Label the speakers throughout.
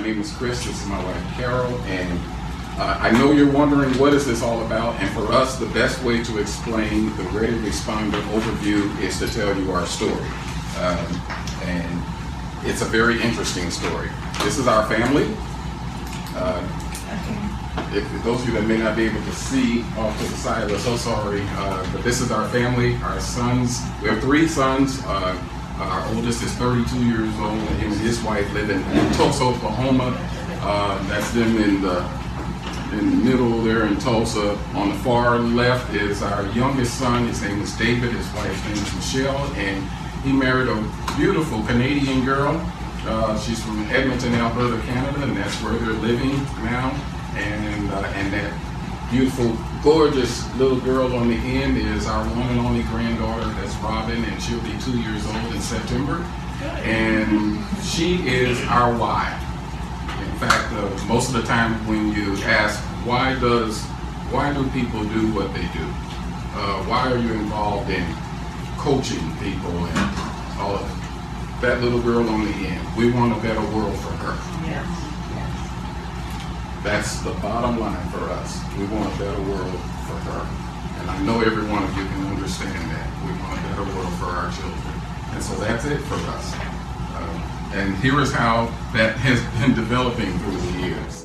Speaker 1: name is Chris. This is my wife Carol, and I know you're wondering what is this all about. And for us, the best way to explain the Ready Responder overview is to tell you our story, and it's a very interesting story. This is our family. If those of you that may not be able to see off to the side, we're so sorry, but this is our family, our sons. We have 3 sons. Our oldest is 32 years old, and him and his wife live in Tulsa, Oklahoma. That's them in the middle there in Tulsa. On the far left is our youngest son. His name is David. His wife's name is Michelle, and he married a beautiful Canadian girl. She's from Edmonton, Alberta, Canada, and that's where they're living now. And that beautiful, gorgeous little girl on the end is our one and only granddaughter. That's Robin, and she'll be 2 years old in September. And she is our why. In fact, most of the time when you ask why do people do what they do, why are you involved in coaching people and all of it, that little girl on the end, we want a better world for her.
Speaker 2: Yes.
Speaker 1: That's the bottom line for us. We want a better world for her. And I know every one of you can understand that. We want a better world for our children. And so that's it for us. And here is how that has been developing through the years.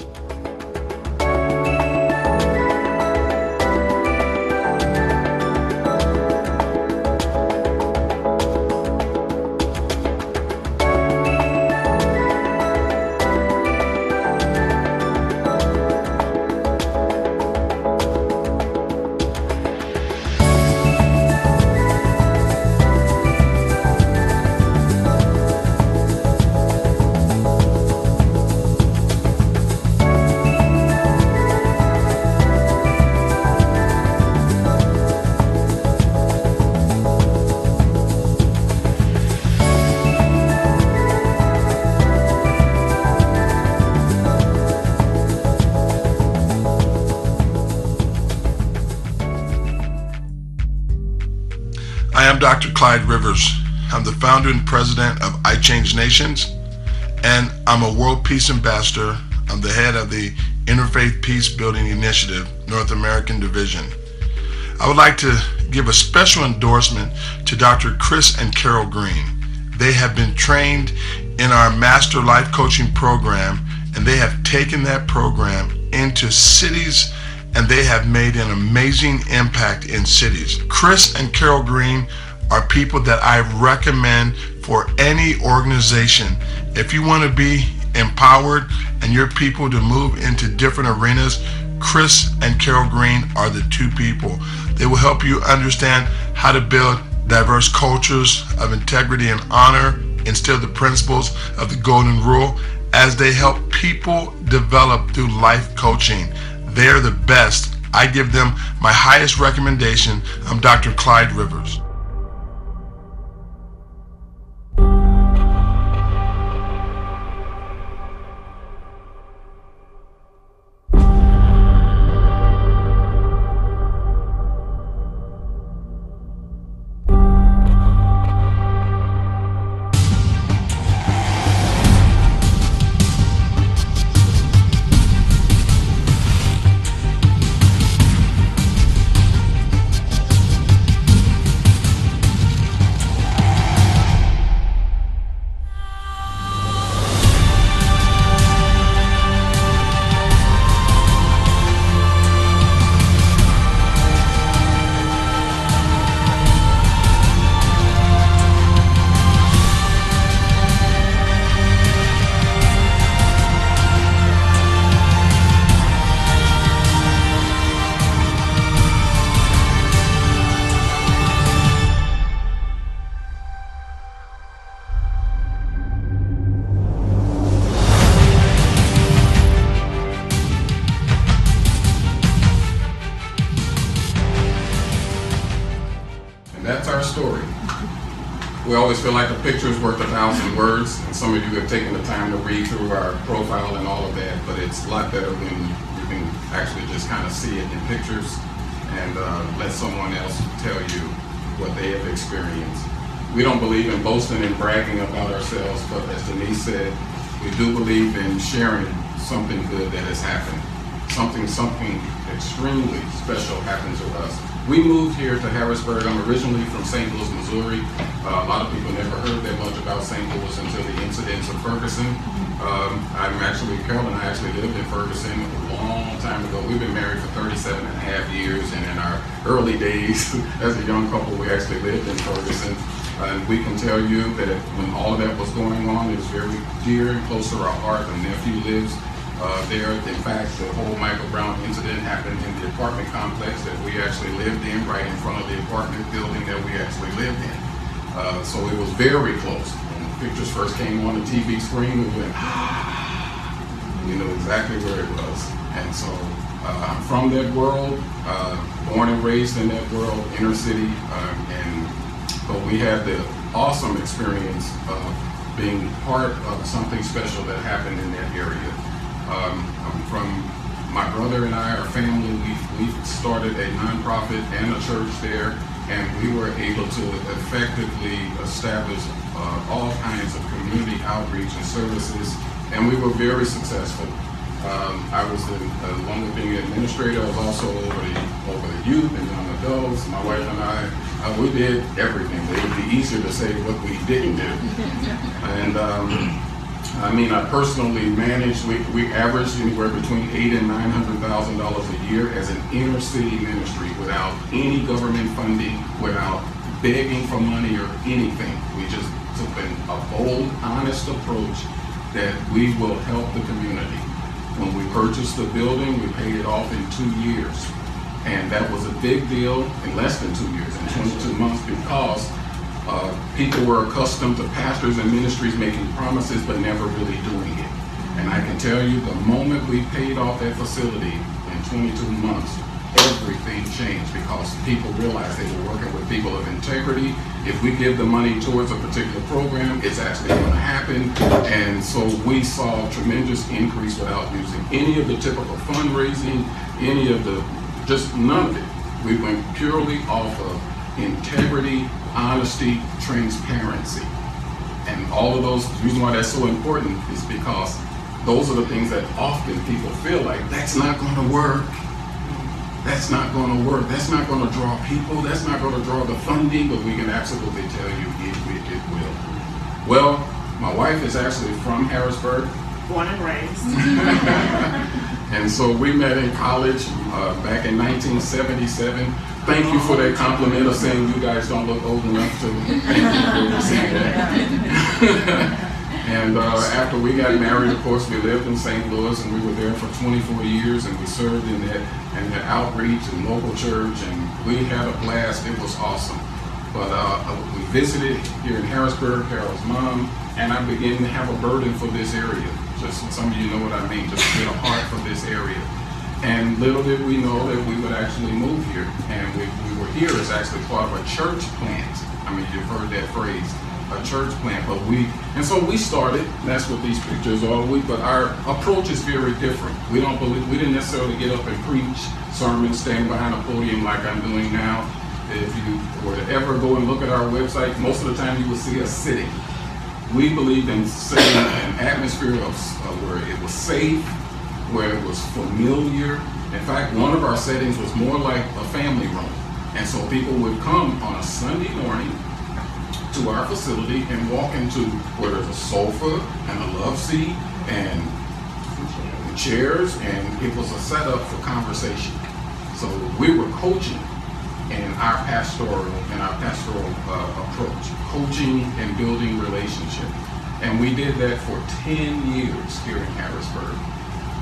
Speaker 3: I am Dr. Clyde Rivers. I'm the founder and president of I Change Nations, and I'm a World Peace Ambassador. I'm the head of the Interfaith Peace Building Initiative, North American Division. I would like to give a special endorsement to Dr. Chris and Carol Green. They have been trained in our Master Life Coaching program, and they have taken that program into cities, and they have made an amazing impact in cities. Chris and Carol Green are people that I recommend for any organization. If you want to be empowered and your people to move into different arenas, Chris and Carol Green are the 2 people. They will help you understand how to build diverse cultures of integrity and honor, instill the principles of the Golden Rule as they help people develop through life coaching. They're the best. I give them my highest recommendation. I'm Dr. Clyde Rivers.
Speaker 1: That's our story. We always feel like a picture is worth 1,000 words, and some of you have taken the time to read through our profile and all of that, but it's a lot better when you can actually just kind of see it in pictures and let someone else tell you what they have experienced. We don't believe in boasting and bragging about ourselves, but as Denise said, we do believe in sharing something good that has happened. Something extremely special happened to us. We moved here to Harrisburg. I'm originally from St. Louis, Missouri. A lot of people never heard that much about St. Louis until the incidents of Ferguson. Carol and I actually lived in Ferguson a long time ago. We've been married for 37 and a half years, and in our early days as a young couple, we actually lived in Ferguson. And we can tell you that when all of that was going on, it was very dear and close to our heart. My nephew lives there. In fact, the whole Michael Brown incident happened in the apartment complex that we actually lived in, right in front of the apartment building that we actually lived in. So it was very close. When the pictures first came on the TV screen, we went, we knew exactly where it was. And so I'm from that world, born and raised in that world, inner city, but we had the awesome experience of being part of something special that happened in that area. From my brother and I, our family, we started a nonprofit and a church there, and we were able to effectively establish all kinds of community outreach and services, and we were very successful. I was along with being an administrator, I was also over the youth and young adults. My wife and I, we did everything. It would be easier to say what we didn't do. And I personally managed, we averaged anywhere between $800,000 and $900,000 a year as an inner city ministry without any government funding, without begging for money or anything. We just took a bold, honest approach that we will help the community. When we purchased the building, we paid it off in 2 years. And that was a big deal in less than 2 years, in 22 months, because people were accustomed to pastors and ministries making promises but never really doing it. And I can tell you, the moment we paid off that facility in 22 months, everything changed, because people realized they were working with people of integrity. If we give the money towards a particular program, it's actually going to happen. And so we saw a tremendous increase without using any of the typical fundraising, just none of it. We went purely off of integrity, honesty, transparency. And all of those, the reason why that's so important is because those are the things that often people feel like, that's not going to work. That's not going to work. That's not going to draw people. That's not going to draw the funding, but we can absolutely tell you it will. Well, my wife is actually from Harrisburg.
Speaker 2: Born and raised.
Speaker 1: And so we met in college back in 1977. Thank you for that compliment of saying you guys don't look old enough to. Thank you for saying that. And after we got married, of course, we lived in St. Louis, and we were there for 24 years, and we served in that outreach and local church, and we had a blast. It was awesome. But we visited here in Harrisburg, Carol's mom, and I began to have a burden for this area. Just some of you know what I mean, just get a heart for this area. And little did we know that we would actually move here. And we were here as actually part of a church plant. I mean, you've heard that phrase, a church plant. And so we started, and that's what these pictures are. But our approach is very different. We didn't necessarily get up and preach sermons, stand behind a podium like I'm doing now. If you were to ever go and look at our website, most of the time you will see us sitting. We believed in setting an atmosphere of where it was safe, where it was familiar. In fact, one of our settings was more like a family room. And so people would come on a Sunday morning to our facility and walk into where there's a sofa and a love seat and chairs, and it was a setup for conversation. So we were coaching in our pastoral approach, coaching and building relationship. And we did that for 10 years here in Harrisburg.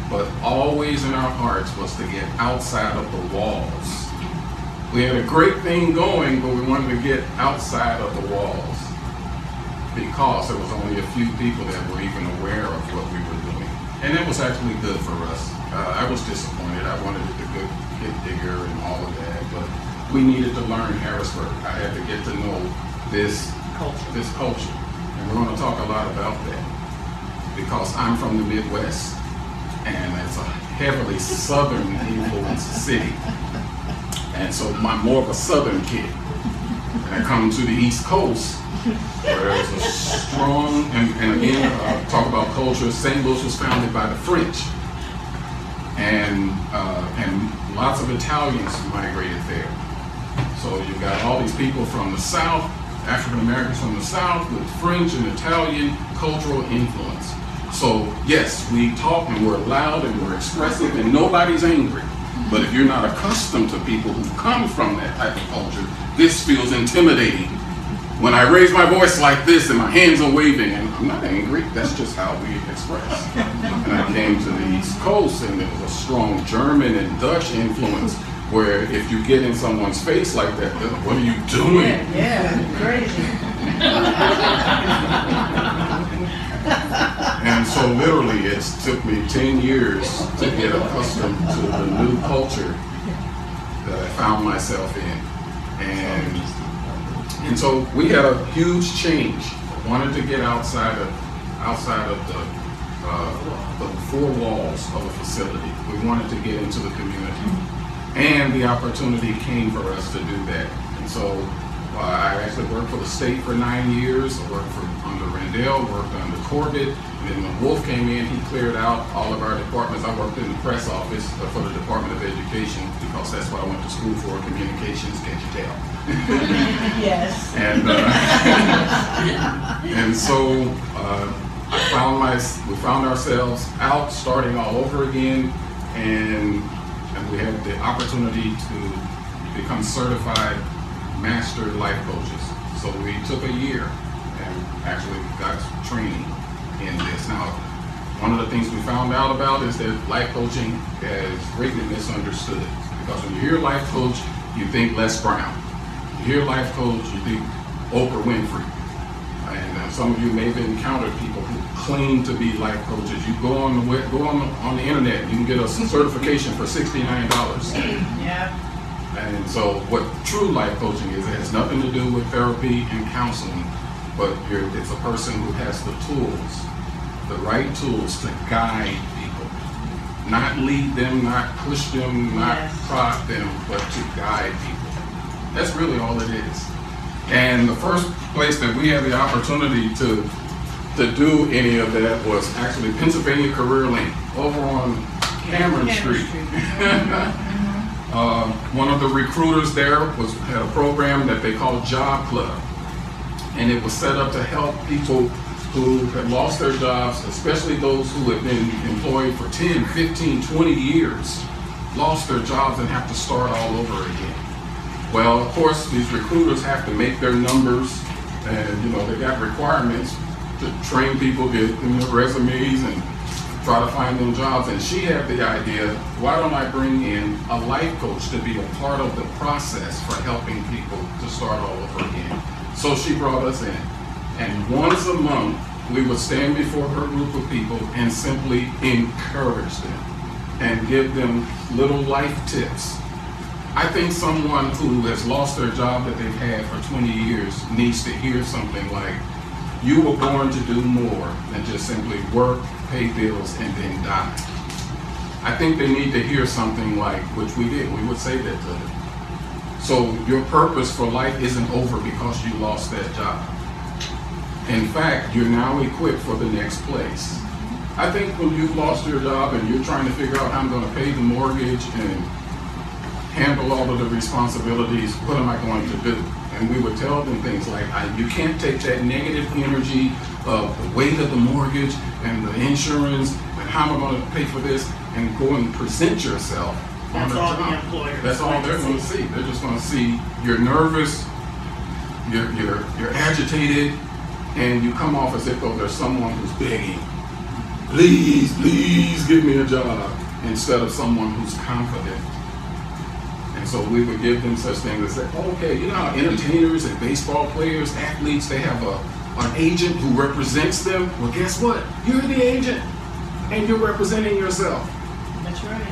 Speaker 1: But always in our hearts was to get outside of the walls. We had a great thing going, but we wanted to get outside of the walls because there was only a few people that were even aware of what we were doing. And it was actually good for us. I was disappointed. I wanted it to get bigger and all of that, but we needed to learn Harrisburg. I had to get to know this culture. And we're going to talk a lot about that because I'm from the Midwest, and it's a heavily Southern influenced city. And so I'm more of a Southern kid. And I come to the East Coast, where there's a strong, and again, talk about culture. St. Louis was founded by the French, and lots of Italians migrated there. So you've got all these people from the South, African Americans from the South, with French and Italian cultural influence. So yes, we talk and we're loud and we're expressive and nobody's angry. But if you're not accustomed to people who come from that type of culture, this feels intimidating. When I raise my voice like this and my hands are waving, and I'm not angry, that's just how we express. And I came to the East Coast, and there was a strong German and Dutch influence, where if you get in someone's face like that, what are you doing?
Speaker 2: Yeah, crazy.
Speaker 1: And so literally it took me 10 years to get accustomed to the new culture that I found myself in. And so we had a huge change. Wanted to get outside of the four walls of a facility. We wanted to get into the community. And the opportunity came for us to do that. And so I actually worked for the state for 9 years. I worked under Rendell, worked under Corbett. And then when Wolf came in, he cleared out all of our departments. I worked in the press office for the Department of Education because that's what I went to school for, communications, can't you tell?
Speaker 2: Yes.
Speaker 1: And so we found ourselves out, starting all over again, and we had the opportunity to become certified master life coaches. So we took a year and actually got training in this. Now, one of the things we found out about is that life coaching is greatly misunderstood, because when you hear life coach, you think Les Brown. You hear life coach, you think Oprah Winfrey. And some of you may have encountered people who claim to be life coaches. You go on the internet, you can get a certification for $69.
Speaker 2: Yeah.
Speaker 1: And so what true life coaching is, it has nothing to do with therapy and counseling, but it's a person who has the tools, the right tools to guide people. Not lead them, not push them, not prod them, but to guide people. That's really all it is. And the first place that we had the opportunity to do any of that was actually Pennsylvania Career Link, over on Cameron Street. One of the recruiters there had a program that they called Job Club, and it was set up to help people who had lost their jobs, especially those who had been employed for 10, 15, 20 years, lost their jobs and have to start all over again. Well, of course, these recruiters have to make their numbers, and they got requirements to train people, get them their resumes, and try to find them jobs. And she had the idea, why don't I bring in a life coach to be a part of the process for helping people to start all over again. So she brought us in. And once a month, we would stand before her group of people and simply encourage them and give them little life tips. I think someone who has lost their job that they've had for 20 years needs to hear something like, you were born to do more than just simply work, pay bills, and then die. I think they need to hear something like, which we did, we would say that to them. So your purpose for life isn't over because you lost that job. In fact, you're now equipped for the next place. I think when you've lost your job and you're trying to figure out how I'm going to pay the mortgage and handle all of the responsibilities, what am I going to do? And we would tell them things like, you can't take that negative energy of the weight of the mortgage and the insurance and how am I going to pay for this, and go and present yourself on the job.
Speaker 2: The employers.
Speaker 1: That's all they're going to see. They're just going to see you're nervous, you're agitated, and you come off as if though there's someone who's begging, please give me a job, instead of someone who's confident. And so we would give them such things as say, okay, you know how entertainers and baseball players, athletes, they have an agent who represents them? Well, guess what? You're the agent, and you're representing yourself.
Speaker 2: That's right.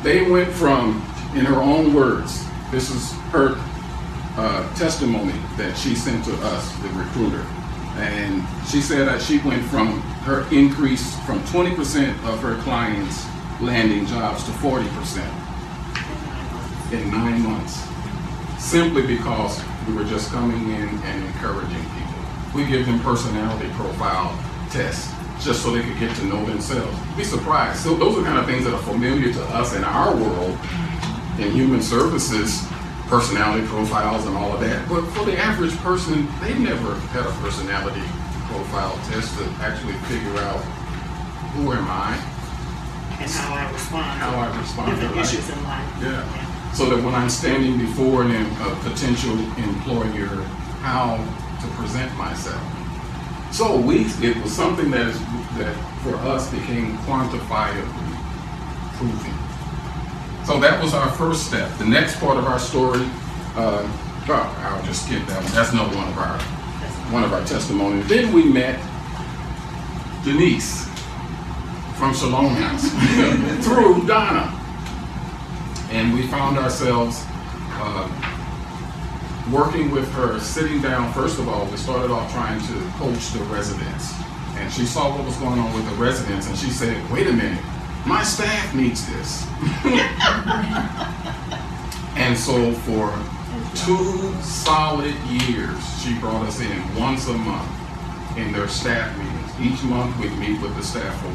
Speaker 1: They went from, in her own words, this is her testimony that she sent to us, the recruiter. And she said that she went from her increase from 20% of her clients landing jobs to 40% in 9 months. simply because we were just coming in and encouraging people. We give them personality profile tests just so they could get to know themselves. You'd be surprised. So those are kind of things that are familiar to us in our world, in human services, personality profiles and all of that. But for the average person, they've never had a personality profile test to actually figure out who am I,
Speaker 4: And how I respond.
Speaker 1: to
Speaker 4: Different
Speaker 1: life.
Speaker 4: issues in life.
Speaker 1: Yeah. So that when I'm standing before a potential employer, how to present myself. So it was something that for us became quantifiably proving. So that was our first step. The next part of our story, I'll just skip that one. That's another one of our testimonies. Then we met Denise from Shalom House through Donna. And we found ourselves working with her, sitting down. First of all, we started off trying to coach the residents. And she saw what was going on with the residents, and she said, wait a minute, my staff needs this. And so for 2 solid years, she brought us in once a month in their staff meetings. Each month we'd meet with the staff for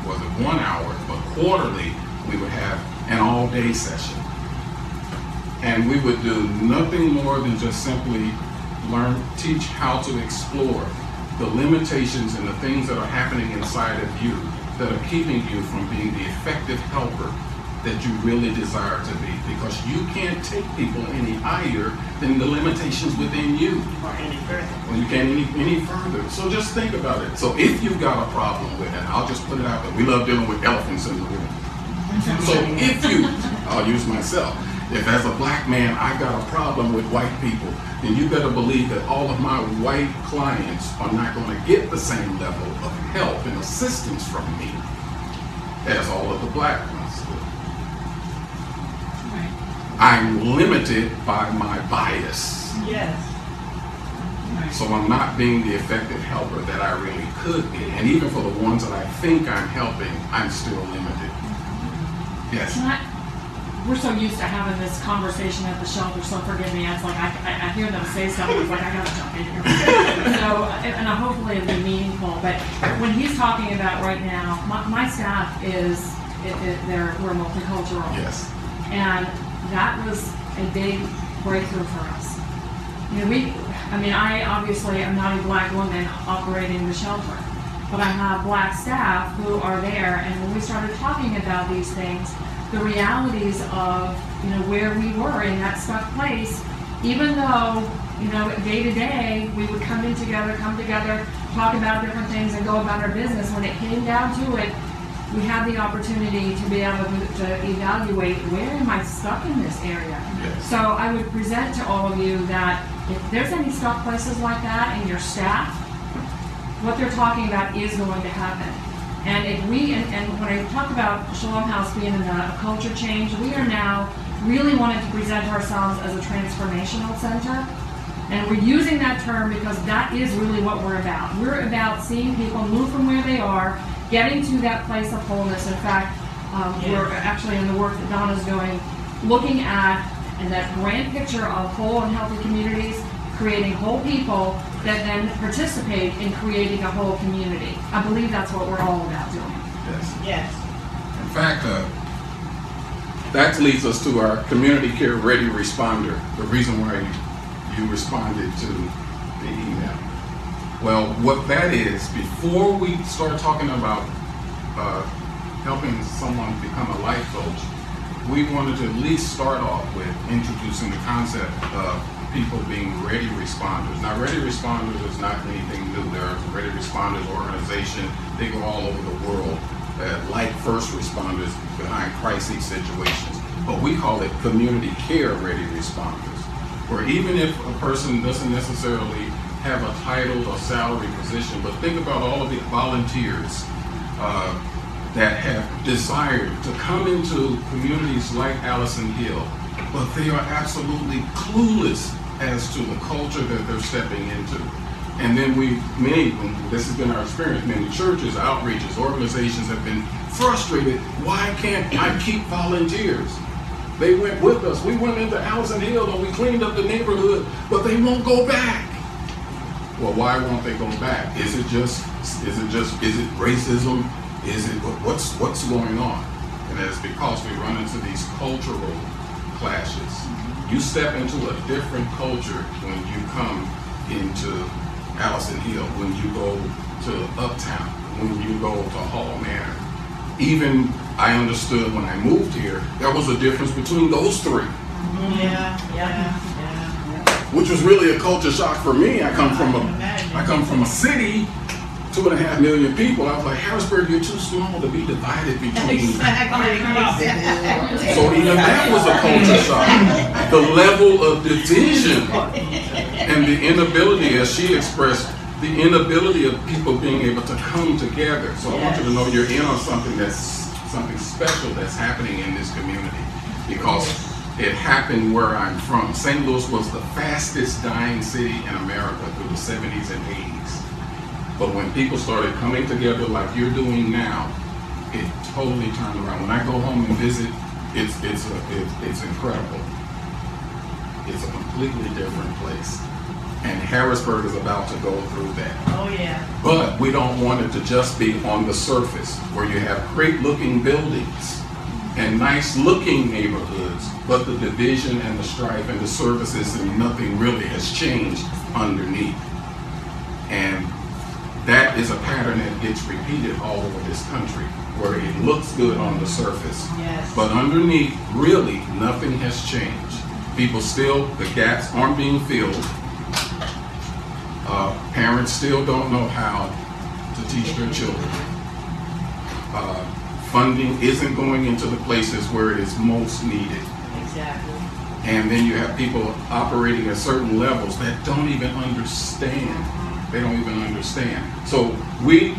Speaker 1: was it 1 hour, but quarterly we would have an all-day session. And we would do nothing more than just simply teach how to explore the limitations and the things that are happening inside of you that are keeping you from being the effective helper that you really desire to be, because you can't take people any higher than the limitations within you.
Speaker 4: Or any further.
Speaker 1: Well, you can't any further. So just think about it. So if you've got a problem with it, I'll just put it out there. We love dealing with elephants in the room. So I'll use myself. If as a black man I've got a problem with white people, then you better believe that all of my white clients are not going to get the same level of help and assistance from me as all of the black ones do. I'm limited by my bias.
Speaker 2: Yes.
Speaker 1: So I'm not being the effective helper that I really could be. And even for the ones that I think I'm helping, I'm still limited. Yes.
Speaker 5: We're so used to having this conversation at the shelter, so forgive me. It's like I hear them say something, it's like I gotta jump in here. So, and hopefully it'll be meaningful. But when he's talking about right now, my staff we're multicultural.
Speaker 1: Yes.
Speaker 5: And that was a big breakthrough for us. You know, I obviously am not a black woman operating the shelter, but I have black staff who are there, and when we started talking about these things, the realities of, where we were in that stuck place, even though, day to day, we would come together, talk about different things and go about our business. When it came down to it, we had the opportunity to be able to evaluate, where am I stuck in this area?
Speaker 1: Yes.
Speaker 5: So I would present to all of you that if there's any stuck places like that in your staff, what they're talking about is going to happen. And if and when I talk about Shalom House being in a culture change, we are now really wanting to present ourselves as a transformational center. And we're using that term because that is really what we're about. We're about seeing people move from where they are, getting to that place of wholeness. In fact, we're actually in the work that Donna's doing, looking at and that grand picture of whole and healthy communities, creating whole people that then participate in creating a whole community. I believe that's what we're all about doing.
Speaker 1: Yes.
Speaker 2: Yes.
Speaker 1: In fact, that leads us to our community care ready responder, the reason why you responded to the email. Well, what that is, before we start talking about helping someone become a life coach, we wanted to at least start off with introducing the concept of people being ready responders. Now, ready responders is not anything new. There are ready responders organization. They go all over the world, like first responders behind crisis situations. But we call it community care ready responders, where even if a person doesn't necessarily have a title or salary position, but think about all of the volunteers that have desired to come into communities like Allison Hill, but they are absolutely clueless as to the culture that they're stepping into. And then this has been our experience, many churches, outreaches, organizations have been frustrated. Why can't I keep volunteers? They went with us. We went into Allison Hill and we cleaned up the neighborhood, but they won't go back. Well, why won't they go back? Is it racism? Is it, what's going on? And it's because we run into these cultural clashes. You step into a different culture when you come into Allison Hill, when you go to Uptown, when you go to Hall Manor. Even I understood when I moved here, there was a difference between those three.
Speaker 2: Yeah.
Speaker 1: Which was really a culture shock for me. I come from a city, 2.5 million people. I was like, Harrisburg, you're too small to be divided between.
Speaker 2: Exactly.
Speaker 1: So even that was a culture shock. The level of division and the inability, as she expressed, the inability of people being able to come together. So I want you to know you're in on something special that's happening in this community, because it happened where I'm from. St. Louis was the fastest dying city in America through the 70s and 80s. But when people started coming together like you're doing now, it totally turned around. When I go home and visit, it's incredible. It's a completely different place. And Harrisburg is about to go through that.
Speaker 2: Oh yeah.
Speaker 1: But we don't want it to just be on the surface, where you have great looking buildings and nice looking neighborhoods, but the division and the strife and the services and nothing really has changed underneath. And that is a pattern that gets repeated all over this country, where it looks good on the surface,
Speaker 2: Yes.
Speaker 1: but underneath, really, nothing has changed. People still, the gaps aren't being filled. Parents still don't know how to teach their children. Funding isn't going into the places where it is most needed.
Speaker 2: Exactly.
Speaker 1: And then you have people operating at certain levels that don't even understand. They don't even understand. So we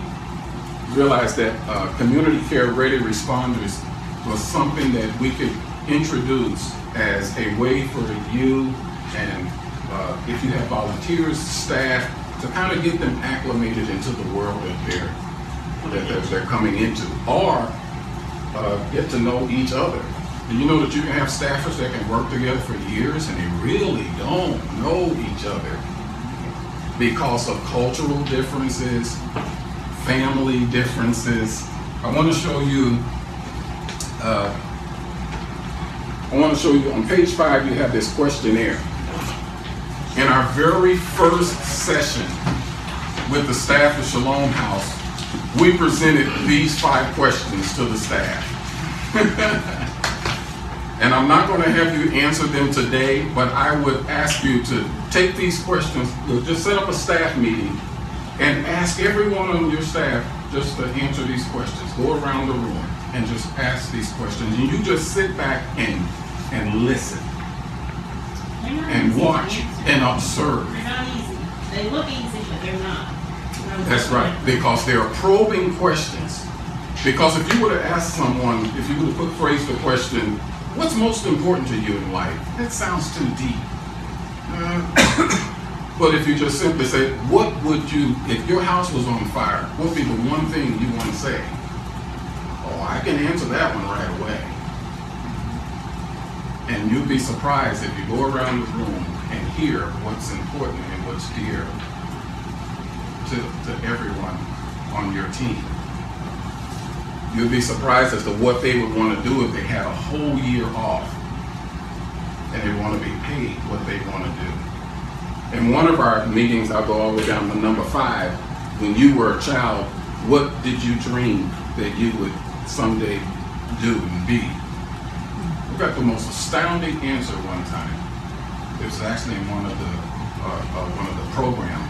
Speaker 1: realized that community care ready responders was something that we could introduce as a way for you, and if you have volunteers, staff, to kind of get them acclimated into the world that they're coming into, or get to know each other. Do you know that you can have staffers that can work together for years and they really don't know each other because of cultural differences, family differences? I want to show you on page 5, you have this questionnaire. In our very first session with the staff of Shalom House, we presented these 5 questions to the staff. And I'm not going to have you answer them today, but I would ask you to take these questions, just set up a staff meeting and ask everyone on your staff just to answer these questions. Go around the room and just ask these questions. And you just sit back and listen and watch and observe.
Speaker 4: They're not easy. They look easy, but they're not.
Speaker 1: That's right, because they're probing questions. Because if you were to ask someone, if you were to phrase the question, what's most important to you in life? That sounds too deep. But if you just simply say, what would you, if your house was on fire, what would be the one thing you want to say? Oh, I can answer that one right away. And you'd be surprised if you go around the room and hear what's important and what's dear to everyone on your team. You'd be surprised as to what they would want to do if they had a whole year off and they want to be paid what they want to do. In one of our meetings, I'll go all the way down to number 5. When you were a child, what did you dream that you would someday do and be? We got the most astounding answer one time. It was actually in one of the program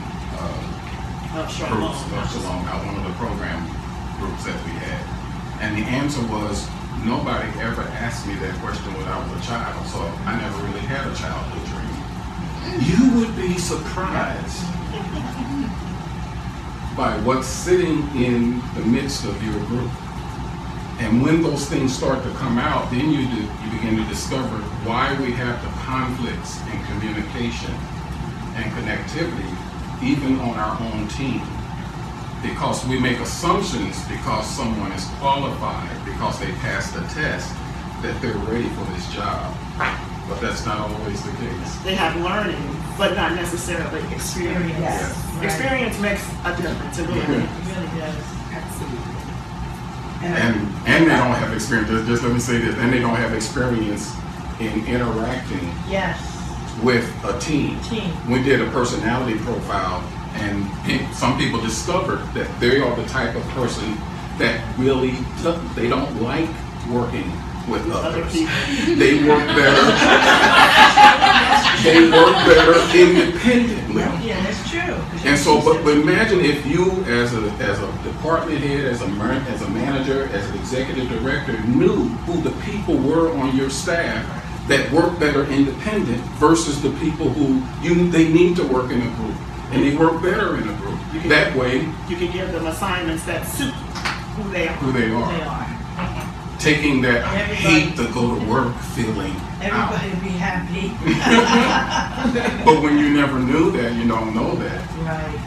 Speaker 1: groups of Shalom, one of the program groups that we had. And the answer was, nobody ever asked me that question when I was a child, so I never really had a childhood dream. You would be surprised by what's sitting in the midst of your group. And when those things start to come out, then you begin to discover why we have the conflicts in communication and connectivity, even on our own team. Because we make assumptions because someone is qualified, because they passed the test, that they're ready for this job. But that's not always the case.
Speaker 6: They have learning, but not necessarily experience.
Speaker 2: Yes. Right.
Speaker 6: Experience makes a difference. It really
Speaker 2: It really does.
Speaker 6: Absolutely.
Speaker 1: And they don't have experience. Just let me say this. And they don't have experience in interacting
Speaker 2: Yes.
Speaker 1: with a team.
Speaker 2: Team.
Speaker 1: We did a personality profile, and some people discovered that they are the type of person that really they don't like working with
Speaker 6: Other
Speaker 1: others.
Speaker 6: people.
Speaker 1: They work better. They work better independently.
Speaker 2: Yeah, that's true.
Speaker 1: And so, but imagine if you, as a department head, as a manager, as an executive director, knew who the people were on your staff that work better independent versus the people who they need to work in a group, and they work better in a group. That way,
Speaker 6: You can give them assignments that suit who they are.
Speaker 1: who they
Speaker 2: They
Speaker 1: are,
Speaker 2: are.
Speaker 1: taking that
Speaker 2: Everybody-
Speaker 1: hate to go to work feeling out.
Speaker 2: Everybody will be happy.
Speaker 1: But when you never knew that, you don't know that,
Speaker 2: Right.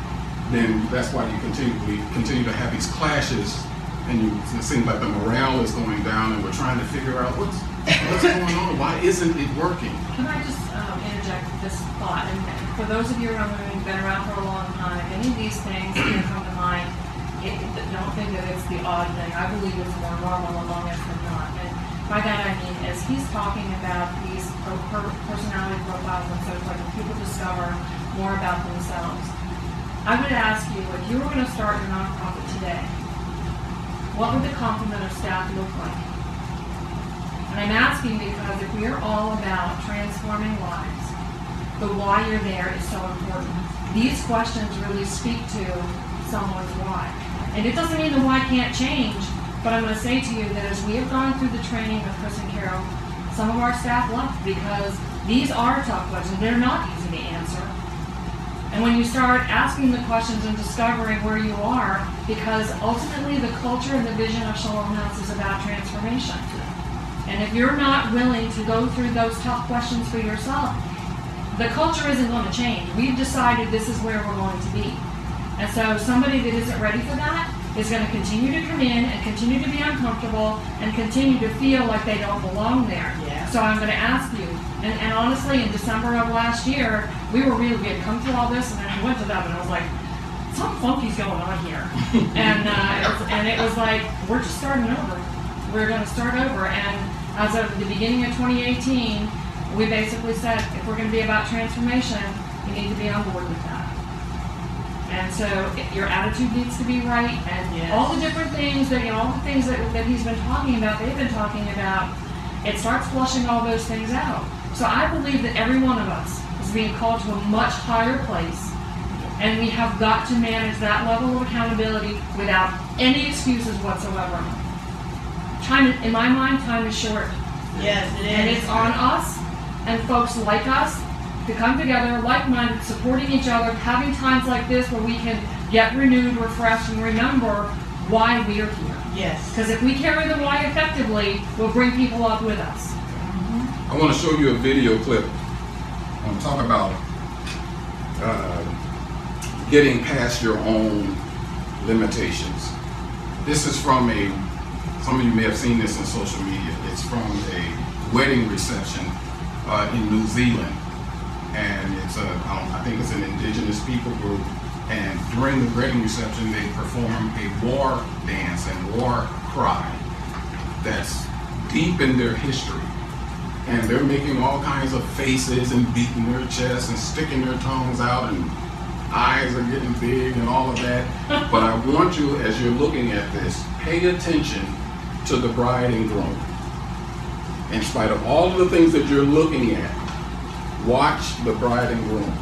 Speaker 1: then that's why you continue to have these clashes, and it seems like the morale is going down, and we're trying to figure out what's going on. Why isn't it working?
Speaker 5: Can I just interject this thought? And for those of you who have been around for a long time, if any of these things come to mind, don't think that it's the odd thing. I believe it's more normal among us than not. And by that I mean, as he's talking about these personality profiles and so forth, and people discover more about themselves, I would ask you, if you were going to start your nonprofit today, what would the complement of staff look like? And I'm asking because if we are all about transforming lives, the why you're there is so important. These questions really speak to someone's why. And it doesn't mean the why can't change, but I'm going to say to you that as we have gone through the training with Chris and Carol, some of our staff left because these are tough questions. They're not easy to answer. And when you start asking the questions and discovering where you are, because ultimately the culture and the vision of Shalom House is about transformation. And if you're not willing to go through those tough questions for yourself, the culture isn't going to change. We've decided this is where we're going to be. And so somebody that isn't ready for that is going to continue to come in and continue to be uncomfortable and continue to feel like they don't belong there.
Speaker 2: Yeah.
Speaker 5: So I'm going to ask you, and honestly, in December of last year, we had come through all this, and then I went to them and I was like, something funky's going on here. and it was like, we're just starting over. We're going to start over. And as of the beginning of 2018, we basically said, if we're going to be about transformation, you need to be on board with that. And so your attitude needs to be right, and
Speaker 2: Yes.
Speaker 5: all the different things all the things that he's been talking about, they've been talking about, it starts flushing all those things out. So I believe that every one of us is being called to a much higher place, and we have got to manage that level of accountability without any excuses whatsoever. In my mind, time is short.
Speaker 2: Yes, it is.
Speaker 5: And it's on us and folks like us to come together, like-minded, supporting each other, having times like this where we can get renewed, refreshed, and remember why we're here.
Speaker 2: Yes.
Speaker 5: Because if we carry the why effectively, we'll bring people up with us.
Speaker 1: I want to show you a video clip. Talk about getting past your own limitations. This is from some of you may have seen this on social media. It's from a wedding reception in New Zealand. And it's I think it's an indigenous people group. And during the wedding reception, they perform a war dance and war cry that's deep in their history. And they're making all kinds of faces and beating their chests and sticking their tongues out, and eyes are getting big and all of that. But I want you, as you're looking at this, pay attention to the bride and groom. In spite of all of the things that you're looking at, watch the bride and groom.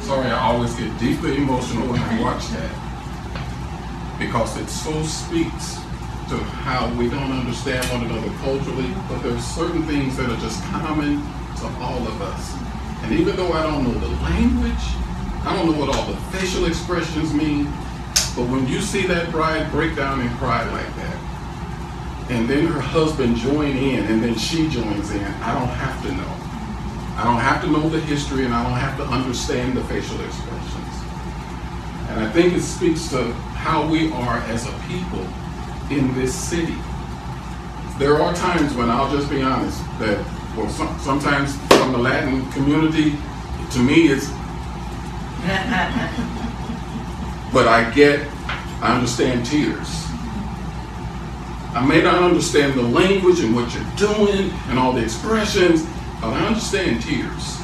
Speaker 1: Sorry, I always get deeply emotional when I watch that, because it so speaks to how we don't understand one another culturally, but there's certain things that are just common to all of us. And even though I don't know the language, I don't know what all the facial expressions mean, but when you see that bride break down and cry like that, and then her husband join in, and then she joins in, I don't have to know. I don't have to know the history, and I don't have to understand the facial expressions. And I think it speaks to how we are as a people in this city. There are times when, I'll just be honest, that sometimes from the Latin community, to me it's, but I understand tears. I may not understand the language and what you're doing and all the expressions, but I understand tears.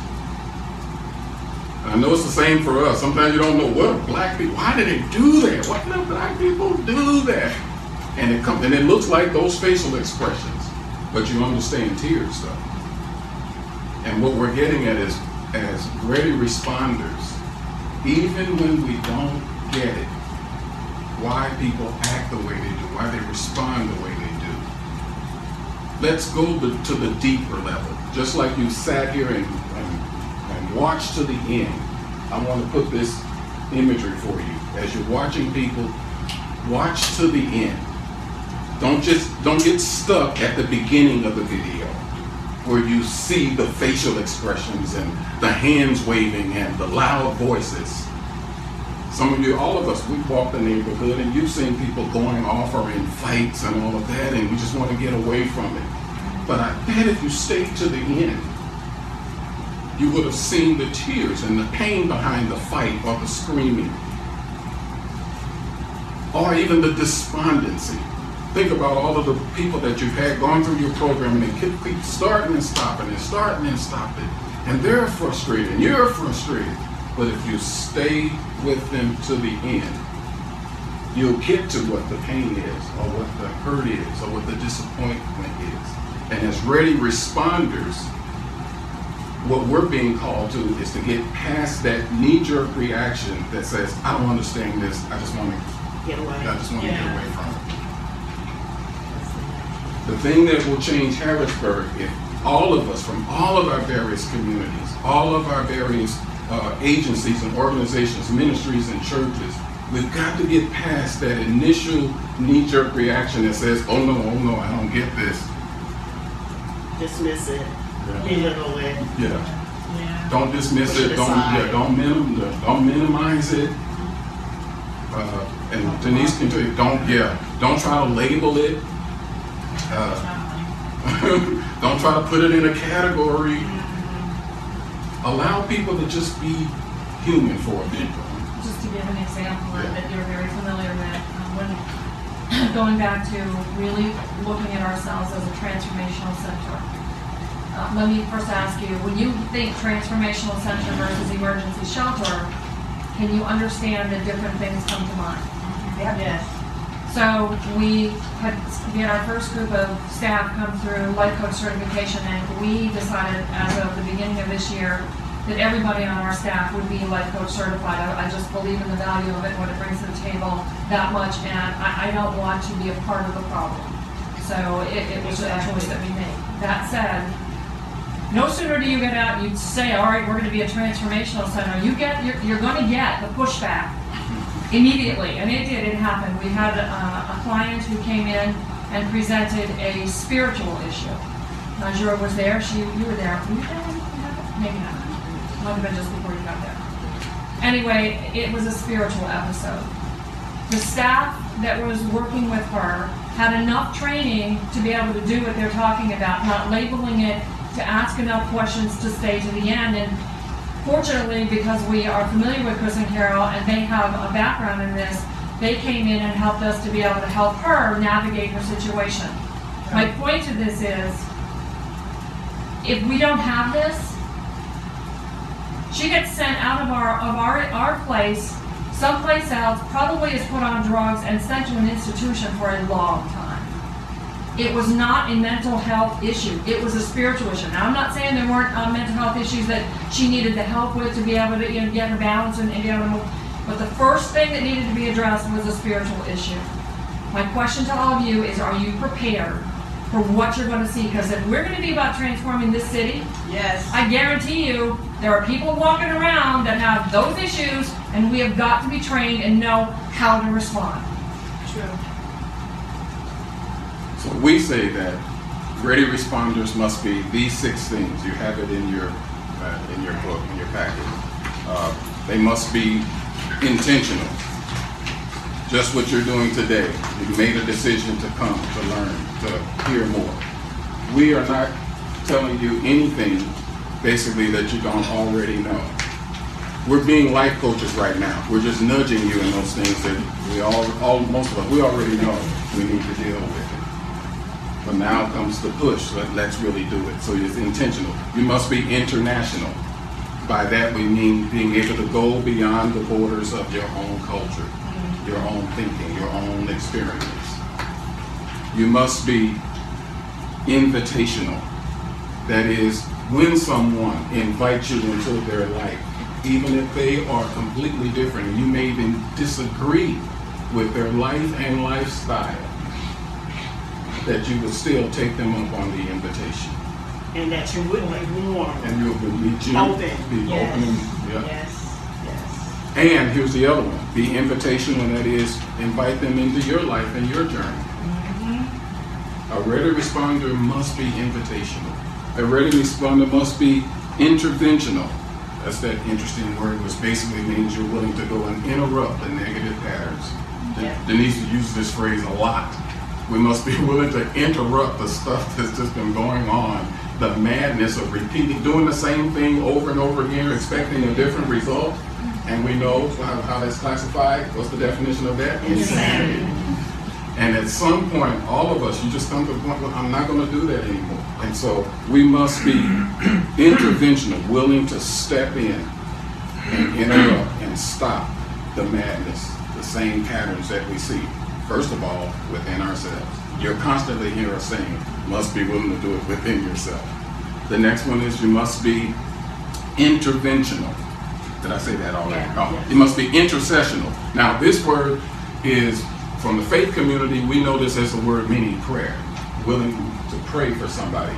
Speaker 1: And I know it's the same for us. Sometimes you don't know what are black people, why did they do that? Why do black people do that? And it looks like those facial expressions, but you understand tears though. And what we're getting at is, as ready responders, even when we don't get it, why people act the way they do, why they respond the way they do. Let's go to the deeper level. Just like you sat here and watched to the end, I want to put this imagery for you. As you're watching people, watch to the end. Don't get stuck at the beginning of the video where you see the facial expressions and the hands waving and the loud voices. Some of you, all of us, we've walked the neighborhood and you've seen people going off or in fights and all of that, and we just want to get away from it. But I bet if you stayed to the end, you would have seen the tears and the pain behind the fight or the screaming, or even the despondency. Think about all of the people that you've had gone through your program, and they keep starting and stopping and starting and stopping, and they're frustrated and you're frustrated. But if you stay with them to the end, you'll get to what the pain is, or what the hurt is, or what the disappointment is. And as ready responders, what we're being called to is to get past that knee-jerk reaction that says, I don't understand this, I just want to get away from it. The thing that will change Harrisburg, if all of us from all of our various communities, all of our various agencies and organizations, ministries and churches, we've got to get past that initial knee-jerk reaction that says, oh no, I don't get this.
Speaker 6: Dismiss it.
Speaker 1: Yeah.
Speaker 6: Belittle it.
Speaker 1: Yeah.
Speaker 2: Yeah.
Speaker 1: Don't dismiss
Speaker 6: Push
Speaker 1: it.
Speaker 6: it
Speaker 1: Don't
Speaker 6: aside.
Speaker 1: don't minimize it. And Denise can tell you, don't try to label it. Don't try to put it in a category. Allow people to just be human for a minute.
Speaker 5: Just to give an example that you're very familiar with, when going back to really looking at ourselves as a transformational center. Let me first ask you, when you think transformational center versus emergency shelter, can you understand that different things come to mind?
Speaker 2: Yes.
Speaker 5: So we had our first group of staff come through life coach certification, and we decided as of the beginning of this year that everybody on our staff would be life coach certified. I just believe in the value of it, what it brings to the table that much, and I don't want to be a part of the problem. So it was a choice that we made. That said, no sooner do you get out, you say, all right, we're going to be a transformational center, you're going to get the pushback immediately, and it happened. We had a client who came in and presented a spiritual issue. Najura was there, you were there. Were you there? Maybe not. Might have been just before you got there. Anyway, it was a spiritual episode. The staff that was working with her had enough training to be able to do what they're talking about, not labeling it, to ask enough questions to stay to the end. And fortunately, because we are familiar with Chris and Carol and they have a background in this, they came in and helped us to be able to help her navigate her situation. My point to this is, if we don't have this, she gets sent out of our place, someplace else, probably is put on drugs and sent to an institution for a long time. It was not a mental health issue. It was a spiritual issue. Now, I'm not saying there weren't mental health issues that she needed the help with to be able to get her balance and be able to move. But the first thing that needed to be addressed was a spiritual issue. My question to all of you is, are you prepared for what you're going to see? Because if we're going to be about transforming this city,
Speaker 2: Yes.
Speaker 5: I guarantee you there are people walking around that have those issues, and we have got to be trained and know how to respond.
Speaker 2: True.
Speaker 1: So we say that ready responders must be these 6 things. You have it in your book, in your packet. They must be intentional. Just what you're doing today. You made a decision to come, to learn, to hear more. We are not telling you anything basically that you don't already know. We're being life coaches right now. We're just nudging you in those things that most of us, we already know we need to deal with it. But now comes the push. Let's really do it. So it's intentional. You must be international. By that we mean being able to go beyond the borders of your own culture, your own thinking, your own experience. You must be invitational. That is, when someone invites you into their life, even if they are completely different, and you may even disagree with their life and lifestyle, that you would still take them up on the invitation.
Speaker 6: And that you would be warm.
Speaker 1: And you'll be
Speaker 6: Open.
Speaker 1: Be
Speaker 2: Yes.
Speaker 1: open. Yeah.
Speaker 2: Yes. Yes.
Speaker 1: And here's the other one. Be invitational, and that is invite them into your life and your journey. A ready responder must be invitational. A ready responder must be interventional. That's that interesting word, which basically means you're willing to go and interrupt the negative patterns.
Speaker 2: Yeah.
Speaker 1: Denise uses this phrase a lot. We must be willing to interrupt the stuff that's just been going on, the madness of repeating, doing the same thing over and over again, expecting a different result. And we know how that's classified. What's the definition of that? Insanity. And at some point, all of us, you just come to the point where I'm not going to do that anymore. And so we must be interventional, willing to step in and interrupt and stop the madness, the same patterns that we see. First of all, within ourselves. You're constantly hear us saying, must be willing to do it within yourself. The next one is you must be interventional. Did I say that already?
Speaker 2: Yeah.
Speaker 1: Oh, you must be intersessional. Now, this word is from the faith community. We know this as a word meaning prayer, willing to pray for somebody,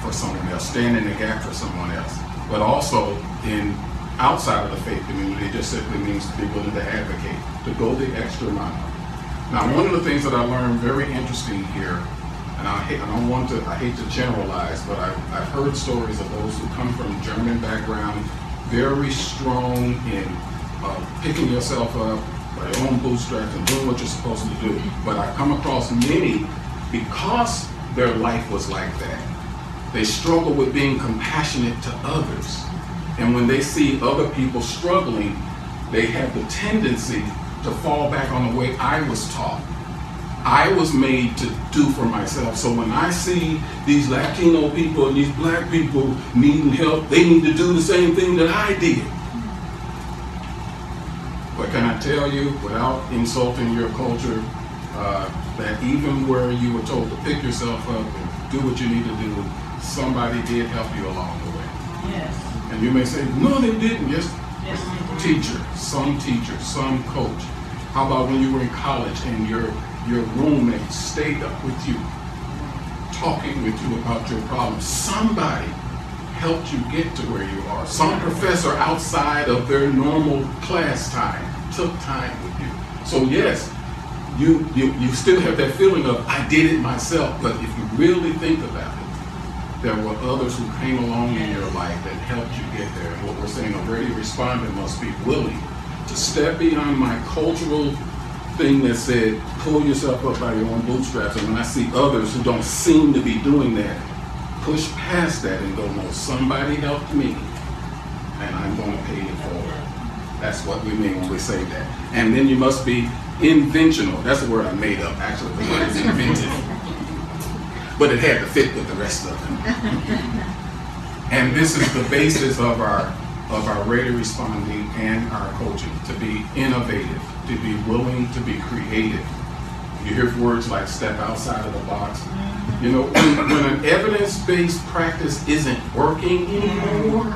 Speaker 1: for someone else, stand in the gap for someone else. But also outside of the faith community, it just simply means to be willing to advocate, to go the extra mile. Now, one of the things that I learned very interesting here, and I hate to generalize, but I've heard stories of those who come from German background, very strong in picking yourself up by your own bootstraps and doing what you're supposed to do. But I've come across many, because their life was like that, they struggle with being compassionate to others. And when they see other people struggling, they have the tendency to fall back on the way I was taught. I was made to do for myself. So when I see these Latino people and these black people needing help, they need to do the same thing that I did. But can I tell you, without insulting your culture, that even where you were told to pick yourself up and do what you need to do, somebody did help you along the way.
Speaker 2: Yes.
Speaker 1: And you may say, no, they didn't. Yes,
Speaker 2: Yes,
Speaker 1: teacher, some coach. How about when you were in college and your roommate stayed up with you, talking with you about your problems? Somebody helped you get to where you are. Some professor outside of their normal class time took time with you. So yes, you still have that feeling of I did it myself, but if you really think about it, there were others who came along in your life that helped you get there. And what we're saying, a ready responder must be willing to step beyond my cultural thing that said, pull yourself up by your own bootstraps. And when I see others who don't seem to be doing that, push past that and go, no, somebody helped me, and I'm going to pay it forward. That's what we mean when we say that. And then you must be inventional. That's the word I made up, actually. The word is inventive. But it had to fit with the rest of them. And this is the basis of our ready responding and our coaching, to be innovative, to be willing to be creative, You hear words like step outside of the box. You know, when an evidence-based practice isn't working anymore,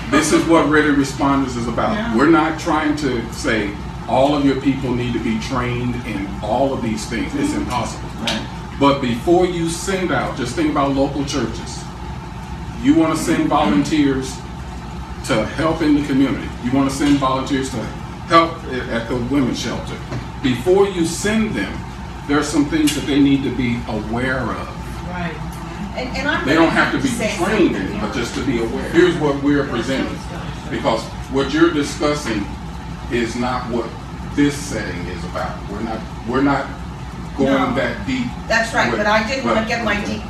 Speaker 1: this is what Ready Responders is about. We're not trying to say all of your people need to be trained in all of these things. It's impossible. But before you send out, just think about local churches. You want to send volunteers to help in the community. You want to send volunteers to help at the women's shelter. Before you send them, there are some things that they need to be aware of.
Speaker 2: Right.
Speaker 7: And
Speaker 1: They don't have to be trained in it, but just to be aware. Here's what we're presenting, because what you're discussing is not what this setting is about. We're not going that deep.
Speaker 7: That's right, but I did want to get my deep.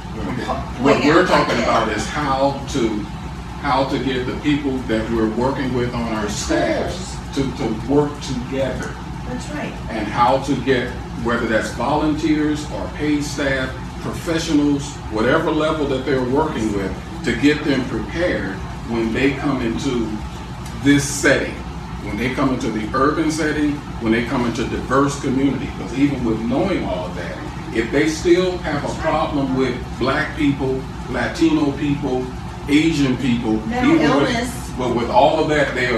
Speaker 1: What we're talking about is how to get the people that we're working with on our staffs to work together.
Speaker 7: That's right.
Speaker 1: And how to get, whether that's volunteers or paid staff, professionals, whatever level that they're working with, to get them prepared when they come into this setting, when they come into the urban setting, when they come into diverse community. Because even with knowing all of that, if they still have a problem with Black people, Latino people, Asian people, but with all of that, they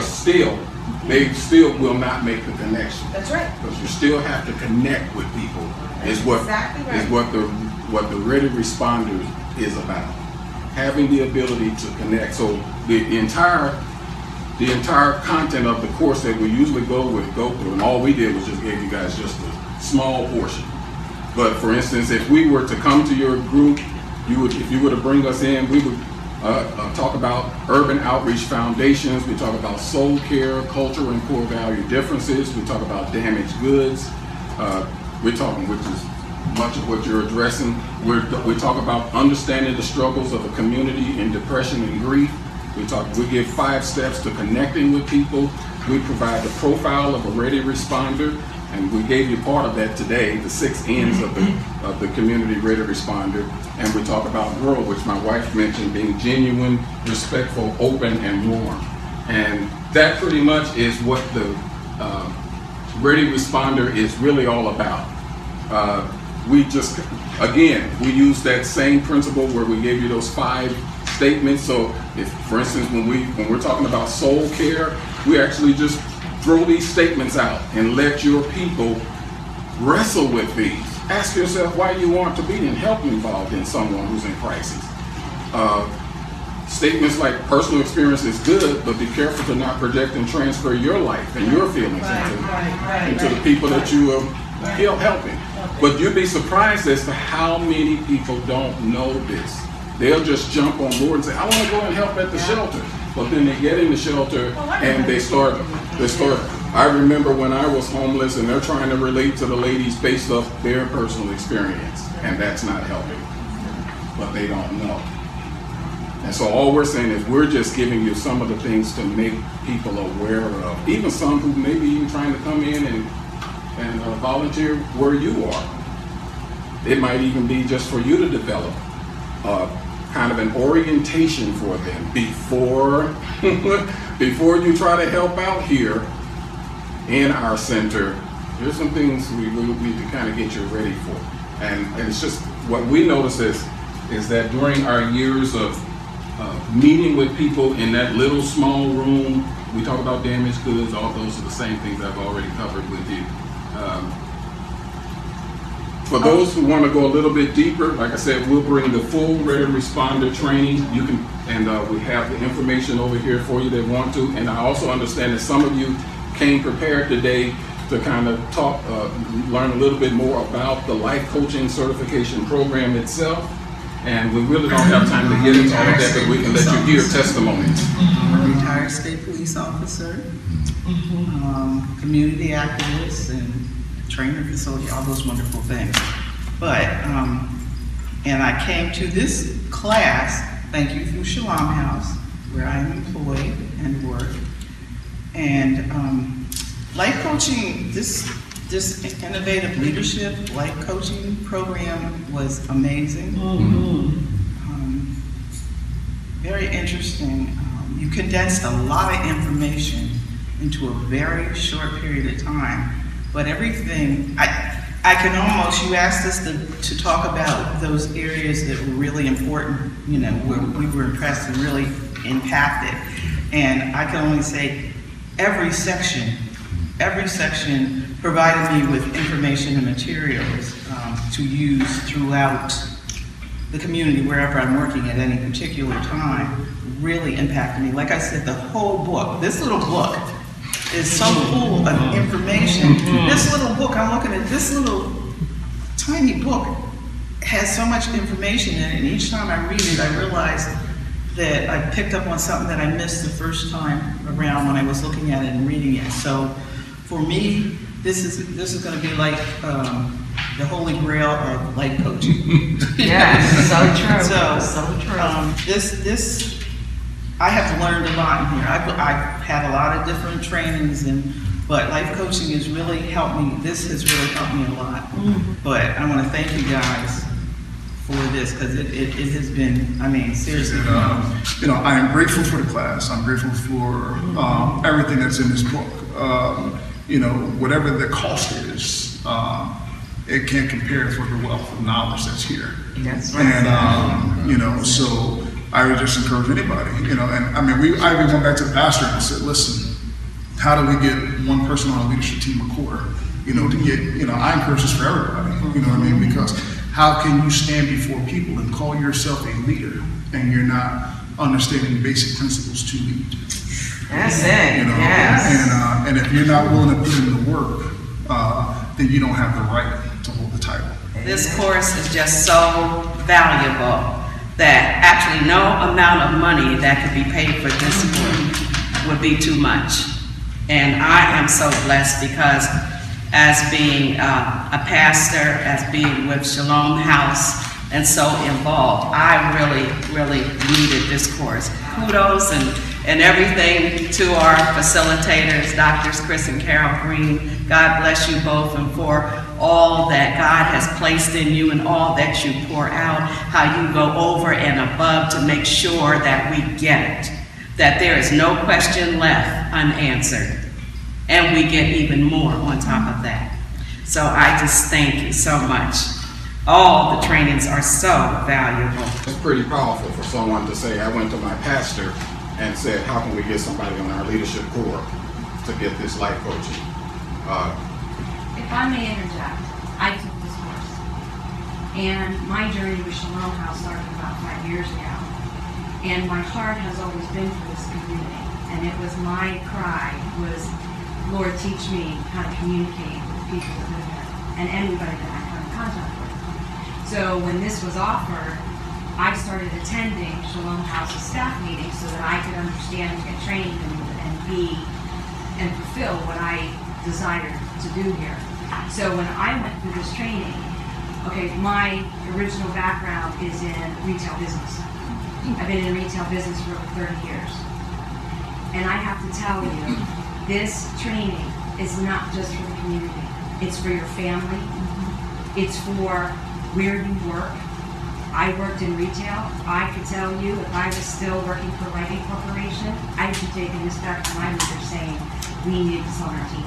Speaker 1: still will not make the connection.
Speaker 7: That's right.
Speaker 1: Because you still have to connect with people. Is what
Speaker 7: exactly right.
Speaker 1: Is what the Ready Responders is about. Having the ability to connect. So the entire content of the course that we usually go through, and all we did was just give you guys just a small portion. But for instance, if we were to come to your group, if you were to bring us in, we would talk about urban outreach foundations. We talk about soul care, culture and core value differences. We talk about damaged goods. We're talking, which is much of what you're addressing. We talk about understanding the struggles of a community in depression and grief. We give 5 steps to connecting with people. We provide the profile of a ready responder, and we gave you part of that today, the 6 N's of the community ready responder. And we talk about grow, which my wife mentioned, being genuine, respectful, open, and warm. And that pretty much is what the ready responder is really all about. We use that same principle where we gave you those 5 statements. So if, for instance, when we're talking about soul care, we actually just throw these statements out and let your people wrestle with these. Ask yourself why you want to be and help involved in someone who's in crisis. Statements like personal experience is good, but be careful to not project and transfer your life and your feelings into the people that you are helping. But you'd be surprised as to how many people don't know this. They'll just jump on board and say, I want to go and help at the shelter. But then they get in the shelter and they start. I remember when I was homeless and they're trying to relate to the ladies based off their personal experience, and that's not helping. But they don't know. And so all we're saying is we're just giving you some of the things to make people aware of, even some who may be even trying to come in and volunteer where you are. It might even be just for you to develop kind of an orientation for them before you try to help out here in our center. There's some things we need to kind of get you ready for. And it's just what we notice is that during our years of meeting with people in that little small room, we talk about damaged goods, all those are the same things I've already covered with you. For those who want to go a little bit deeper, like I said, we'll bring the full ready responder training. You can, and we have the information over here for you that want to. And I also understand that some of you came prepared today to kind of learn a little bit more about the life coaching certification program itself. And we really don't have time to get into all of that, but we can let you hear testimonies.
Speaker 8: I'm a retired state police officer, community activist, and trainer facility, all those wonderful things. But, and I came to this class, thank you, through Shalom House, where I am employed and work. And life coaching, this innovative leadership life coaching program was amazing. Very interesting. You condensed a lot of information into a very short period of time. But everything, I can almost, you asked us to talk about those areas that were really important, you know, where we were impressed and really impacted. And I can only say every section provided me with information and materials to use throughout the community, wherever I'm working at any particular time, really impacted me. Like I said, the whole book, this little book is so full of information. This little book, I'm looking at this little tiny book, has so much information in it, and each time I read it, I realize that I picked up on something that I missed the first time around when I was looking at it and reading it. So for me, this is going to be like the holy grail of life coaching.
Speaker 2: Yes, so true.
Speaker 8: So
Speaker 2: true.
Speaker 8: This I have learned a lot in here. I've had a lot of different trainings, but life coaching has really helped me. This has really helped me a lot. But I want to thank you guys for this, because it has been, I mean, seriously.
Speaker 9: You know, I am grateful for the class. I'm grateful for everything that's in this book. You know, whatever the cost is, it can't compare for the wealth of knowledge that's here.
Speaker 2: That's right.
Speaker 9: And, you know, so I would just encourage anybody, you know, and I mean, I even went back to the pastor and said, listen, how do we get one person on a leadership team a quarter? You know, to get, you know, I encourage this for everybody, you know what I mean? Because how can you stand before people and call yourself a leader and you're not understanding basic principles to lead?
Speaker 2: That's it,
Speaker 9: You know,
Speaker 2: yes.
Speaker 9: and if you're not willing to put in the work, then you don't have the right to hold the title.
Speaker 10: This course is just so valuable that actually no amount of money that could be paid for this course would be too much. And I am so blessed because as being a pastor, as being with Shalom House, and so involved, I really needed this course. Kudos and everything to our facilitators, Drs. Chris and Carol Green. God bless you both, and for all that God has placed in you and all that you pour out, how you go over and above to make sure that we get it, that there is no question left unanswered, and we get even more on top of that. So I just thank you so much. All the trainings are so valuable.
Speaker 1: It's pretty powerful for someone to say, I went to my pastor and said, how can we get somebody on our leadership corps to get this life coaching?
Speaker 5: If I may interject, I took this course, and my journey with Shalom House started about 5 years ago, and my heart has always been for this community, and it was my cry was, Lord, teach me how to communicate with people that live here, and anybody that I come in contact with. So when this was offered, I started attending Shalom House's staff meetings so that I could understand and get trained and fulfill what I desired to do here. So when I went through this training, okay, my original background is in retail business. I've been in retail business for over 30 years. And I have to tell you, this training is not just for the community. It's for your family. It's for where you work. I worked in retail. I could tell you if I was still working for Rite Aid Corporation, I'd be taking this back to my leader saying, we need this on our team.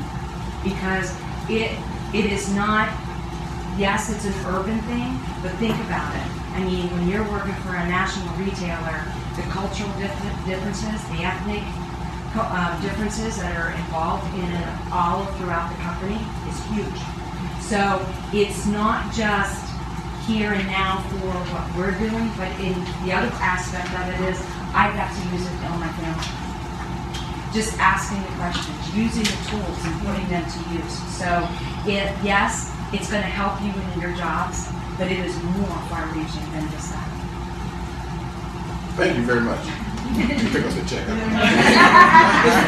Speaker 5: Because it is not, yes, it's an urban thing, but think about it. I mean, when you're working for a national retailer, the cultural differences, the ethnic differences that are involved in it all throughout the company is huge. So it's not just here and now for what we're doing, but in the other aspect of it is I got to use it to own my family. Just asking the questions, using the tools and putting them to use. So yes, it's going to help you in your jobs, but it is more far-reaching than just that.
Speaker 1: Thank you very much. You pick up the check.
Speaker 7: Is it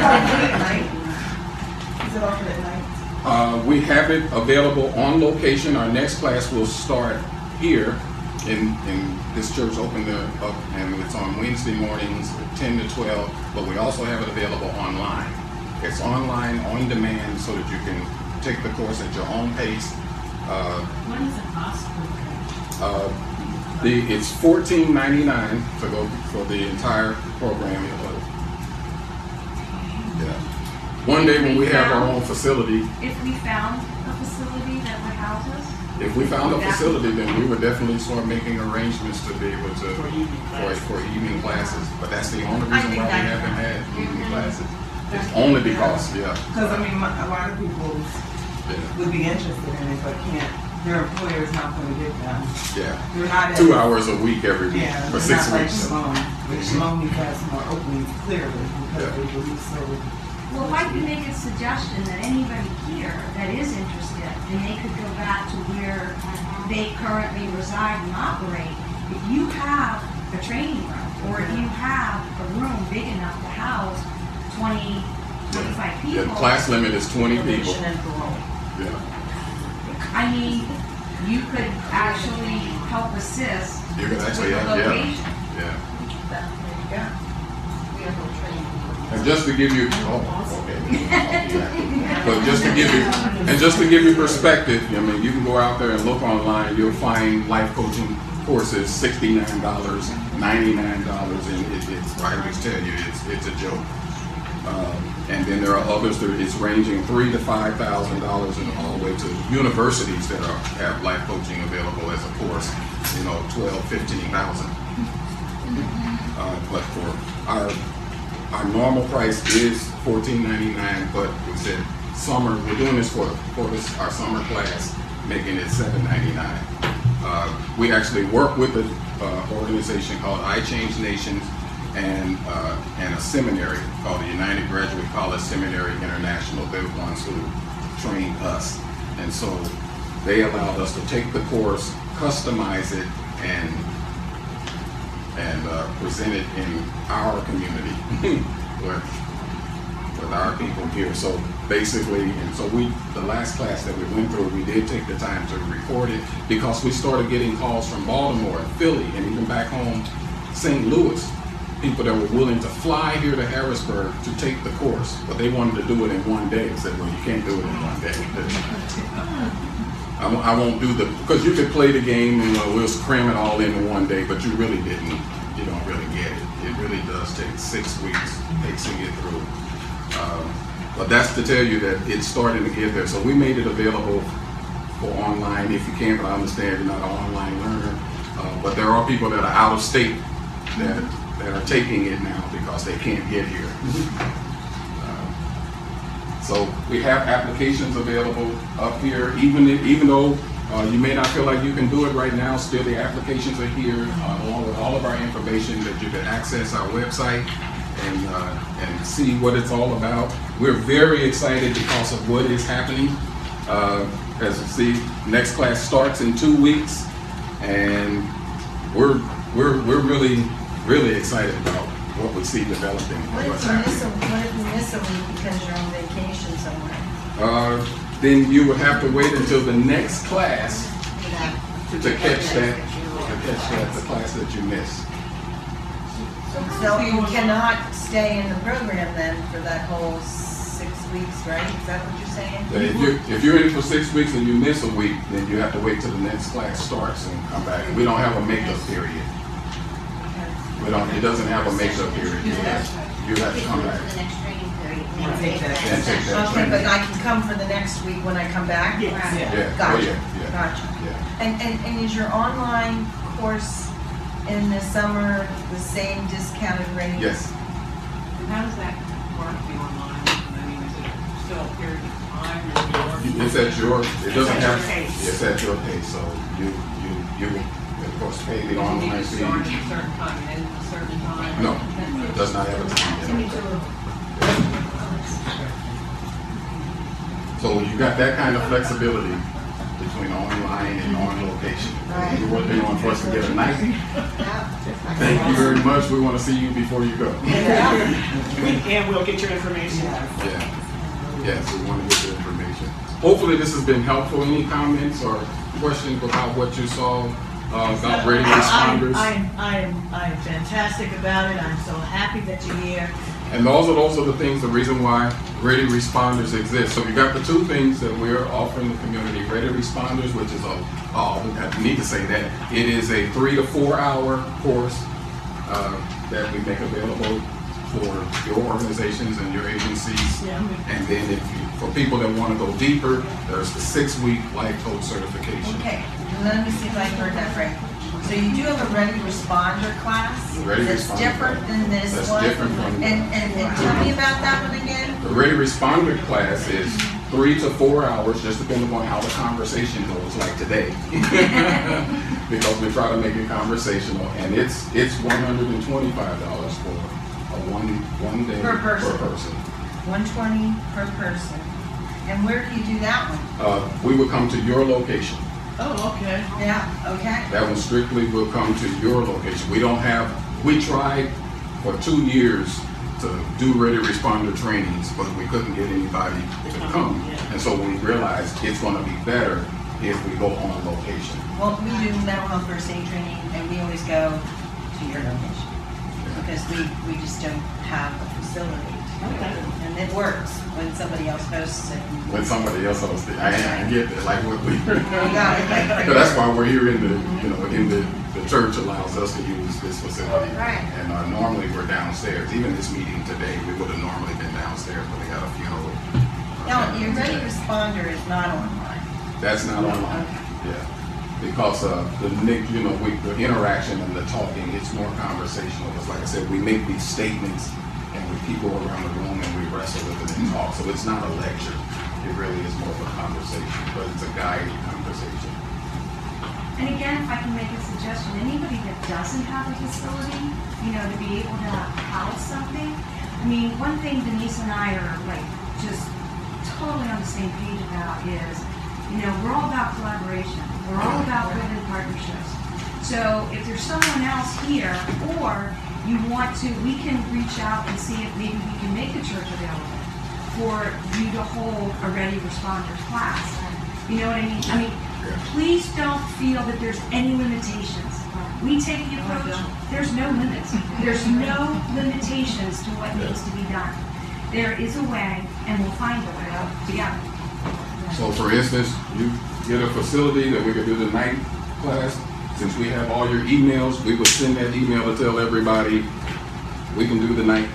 Speaker 7: offered at night? Is it offered at night?
Speaker 1: We have it available on location. Our next class will start here in this church opened up, and it's on Wednesday mornings 10 to 12, but we also have it available online. It's online, on demand, so that you can take the course at your own pace.
Speaker 4: What is the cost for that?
Speaker 1: It's $14.99 to go for the entire program. Yeah. One day when we have our own facility,
Speaker 5: If we found a facility that would house us?
Speaker 1: if we found a facility, then we would definitely start making arrangements to be able to, for evening classes. But that's the only
Speaker 7: I
Speaker 1: reason
Speaker 7: think
Speaker 1: why we
Speaker 7: that-
Speaker 1: haven't had evening classes. It's only because, yeah.
Speaker 7: Because, I mean, a lot of people
Speaker 1: Yeah.
Speaker 7: would be interested in it, but can't, their employer is not gonna give them.
Speaker 1: Yeah.
Speaker 7: They're not.
Speaker 1: 2 hours a week every week
Speaker 7: Yeah,
Speaker 1: for
Speaker 7: they're
Speaker 1: 6
Speaker 7: not like
Speaker 1: weeks.
Speaker 7: Shalom, which Shalom has more openings clearly because
Speaker 1: Yeah.
Speaker 7: they believe so.
Speaker 5: Well, if I could make a suggestion that anybody here that is interested, and they could go back to where they currently reside and operate, if you have a training room, or if you have a room big enough to house 20, 25
Speaker 1: Yeah,
Speaker 5: people.
Speaker 1: the class limit is 20 people.
Speaker 7: Probation and parole.
Speaker 1: Yeah.
Speaker 5: I mean, you could actually help assist
Speaker 1: You could
Speaker 5: with
Speaker 1: actually
Speaker 5: the
Speaker 1: have, yeah,
Speaker 5: location.
Speaker 1: yeah.
Speaker 7: There you go. We have no training.
Speaker 1: And just to give you, oh, okay. But just to give you perspective, I mean, you can go out there and look online, you'll find life coaching courses, $69, $99, and it's, I just tell you, it's a joke. And then there are others that it's ranging $3,000 to $5,000 and all the way to universities that have life coaching available as a course, you know, 12, 15,000. But for our normal price is $14.99, but we said summer, we're doing this for this, our summer class, making it $7.99. We actually work with an organization called I Change Nations and a seminary called the United Graduate College Seminary International. They're the ones who trained us. And so they allowed us to take the course, customize it, and present it in our community with our people here. So basically, and so the last class that we went through, we did take the time to record it because we started getting calls from Baltimore and Philly and even back home, St. Louis, people that were willing to fly here to Harrisburg to take the course, but they wanted to do it in one day. I said, well, you can't do it in one day. I won't do because you could play the game and we'll cram it all into one day, but you really didn't. You don't really get it. It really does take 6 weeks to get through. But that's to tell you that it's starting to get there. So we made it available for online if you can, but I understand you're not an online learner. But there are people that are out of state that are taking it now because they can't get here. So we have applications available up here, even though you may not feel like you can do it right now, still the applications are here along with all of our information that you can access our website and see what it's all about. We're very excited because of what is happening. As you see, next class starts in 2 weeks, and we're really excited about what we see developing.
Speaker 11: What if
Speaker 1: what's
Speaker 11: you
Speaker 1: happening.
Speaker 11: miss a week because you're on vacation somewhere?
Speaker 1: Then you would have to wait until the next class to catch the class that you missed.
Speaker 11: So you cannot stay in the program then for that whole 6 weeks, right? Is that what you're saying?
Speaker 1: But if you're in it for 6 weeks and you miss a week, then you have to wait till the next class starts and come back. We don't have a makeup period. It doesn't have a makeup period. You have to come back.
Speaker 7: And take that.
Speaker 1: And take that
Speaker 11: Okay, but
Speaker 1: training.
Speaker 11: I can come for the next week when I come back?
Speaker 7: Yes.
Speaker 1: Yeah, oh
Speaker 11: Gotcha,
Speaker 1: yeah.
Speaker 11: gotcha.
Speaker 1: Yeah.
Speaker 11: And is your online course in the summer the same discounted rate?
Speaker 1: Yes.
Speaker 12: And how does that work, the online? I mean, is it still a period of time? Or do you work?
Speaker 1: It's at your, it doesn't
Speaker 6: It's at your
Speaker 1: have,
Speaker 6: pace.
Speaker 1: it's at your pace, so you will, of course, pay the
Speaker 12: Do you
Speaker 1: online
Speaker 12: need to
Speaker 1: fee.
Speaker 12: start at a certain time and end at a certain time?
Speaker 1: No, it does not have a time limit. So you got that kind of flexibility between online and on location.
Speaker 11: Right.
Speaker 1: We're working on for us to get a night. Thank you very much. We want to see you before you go.
Speaker 6: And we'll get your information.
Speaker 1: Yeah. Yes, we want to get your information. Hopefully this has been helpful. Any comments or questions about what you saw about ready responders?
Speaker 13: I am fantastic about it. I'm so happy that you're here.
Speaker 1: And those are the things, the reason why Ready Responders exist. So we got the two things that we're offering the community. Ready Responders, which is I need to say that, it is a 3 to 4 hour course that we make available for your organizations and your agencies.
Speaker 13: Yeah.
Speaker 1: And then for people that want to go deeper, there's the 6-week life coach certification.
Speaker 11: Okay, let me see if I heard that right. So you do have a ready responder class?
Speaker 1: Ready
Speaker 11: That's
Speaker 1: responder
Speaker 11: different
Speaker 1: class.
Speaker 11: than this
Speaker 1: That's
Speaker 11: one?
Speaker 1: different from-
Speaker 11: And tell me about that one again?
Speaker 1: The ready responder class is 3 to 4 hours, just depending on how the conversation goes, like today. Because we try to make it conversational, and it's $125 for a one day
Speaker 11: Per person. 120 per person. And where do you do that one?
Speaker 1: We would come to your location.
Speaker 13: Oh, okay.
Speaker 11: Yeah, okay.
Speaker 1: That one strictly will come to your location. We tried for 2 years to do ready responder trainings, but we couldn't get anybody to come. And so we realized it's gonna be better if we go on location.
Speaker 11: Well, we do mental health first aid training, and we always go to your location. Because we just don't have a facility.
Speaker 13: Okay.
Speaker 11: And it works when somebody else hosts it.
Speaker 1: When somebody else hosts it, I get it, like what we.
Speaker 11: got it, like-
Speaker 1: So that's why we're here in the church allows us to use this facility.
Speaker 11: Right.
Speaker 1: And normally we're downstairs. Even this meeting today, we would have normally been downstairs, but we had a funeral.
Speaker 11: Now, your ready responder is not online.
Speaker 1: That's not online, yeah. Because the interaction and the talking, it's more conversational. Because like I said, we make these statements and with people around the room and we wrestle with it and talk. So it's not a lecture. It really is more of a conversation, but it's a guided conversation.
Speaker 14: And again, if I can make a suggestion, anybody that doesn't have a facility, to be able to house something. I mean, one thing Denise and I are like just totally on the same page about is, we're all about collaboration. We're all about building partnerships. So if there's someone else here, or you want to, we can reach out and see if maybe we can make the church available for you to hold a ready responders class. You know what I mean? I mean, please don't feel that there's any limitations. We take the approach, there's no limits. There's no limitations to what needs to be done. There is a way, and we'll find a way together.
Speaker 1: So for instance, you get a facility that we could do the night class. Since we have all your emails, we would send that email to tell everybody we can do the night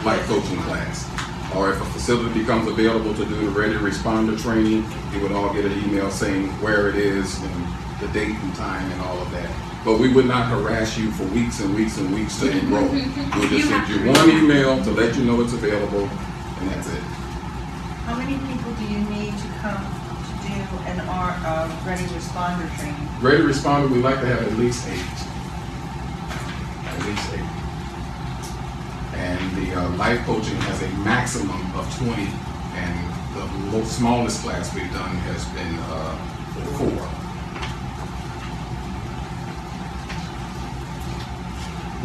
Speaker 1: life coaching class. Or if a facility becomes available to do the ready responder training, you would all get an email saying where it is and the date and time and all of that. But we would not harass you for weeks and weeks and weeks to enroll. We'll just send you one email to let you know it's available, and that's it.
Speaker 11: How many people do you need to come to do an ready responder training?
Speaker 1: Ready responder, we like to have at least 8. At least 8. And the life coaching has a maximum of 20, and the smallest class we've done has been 4.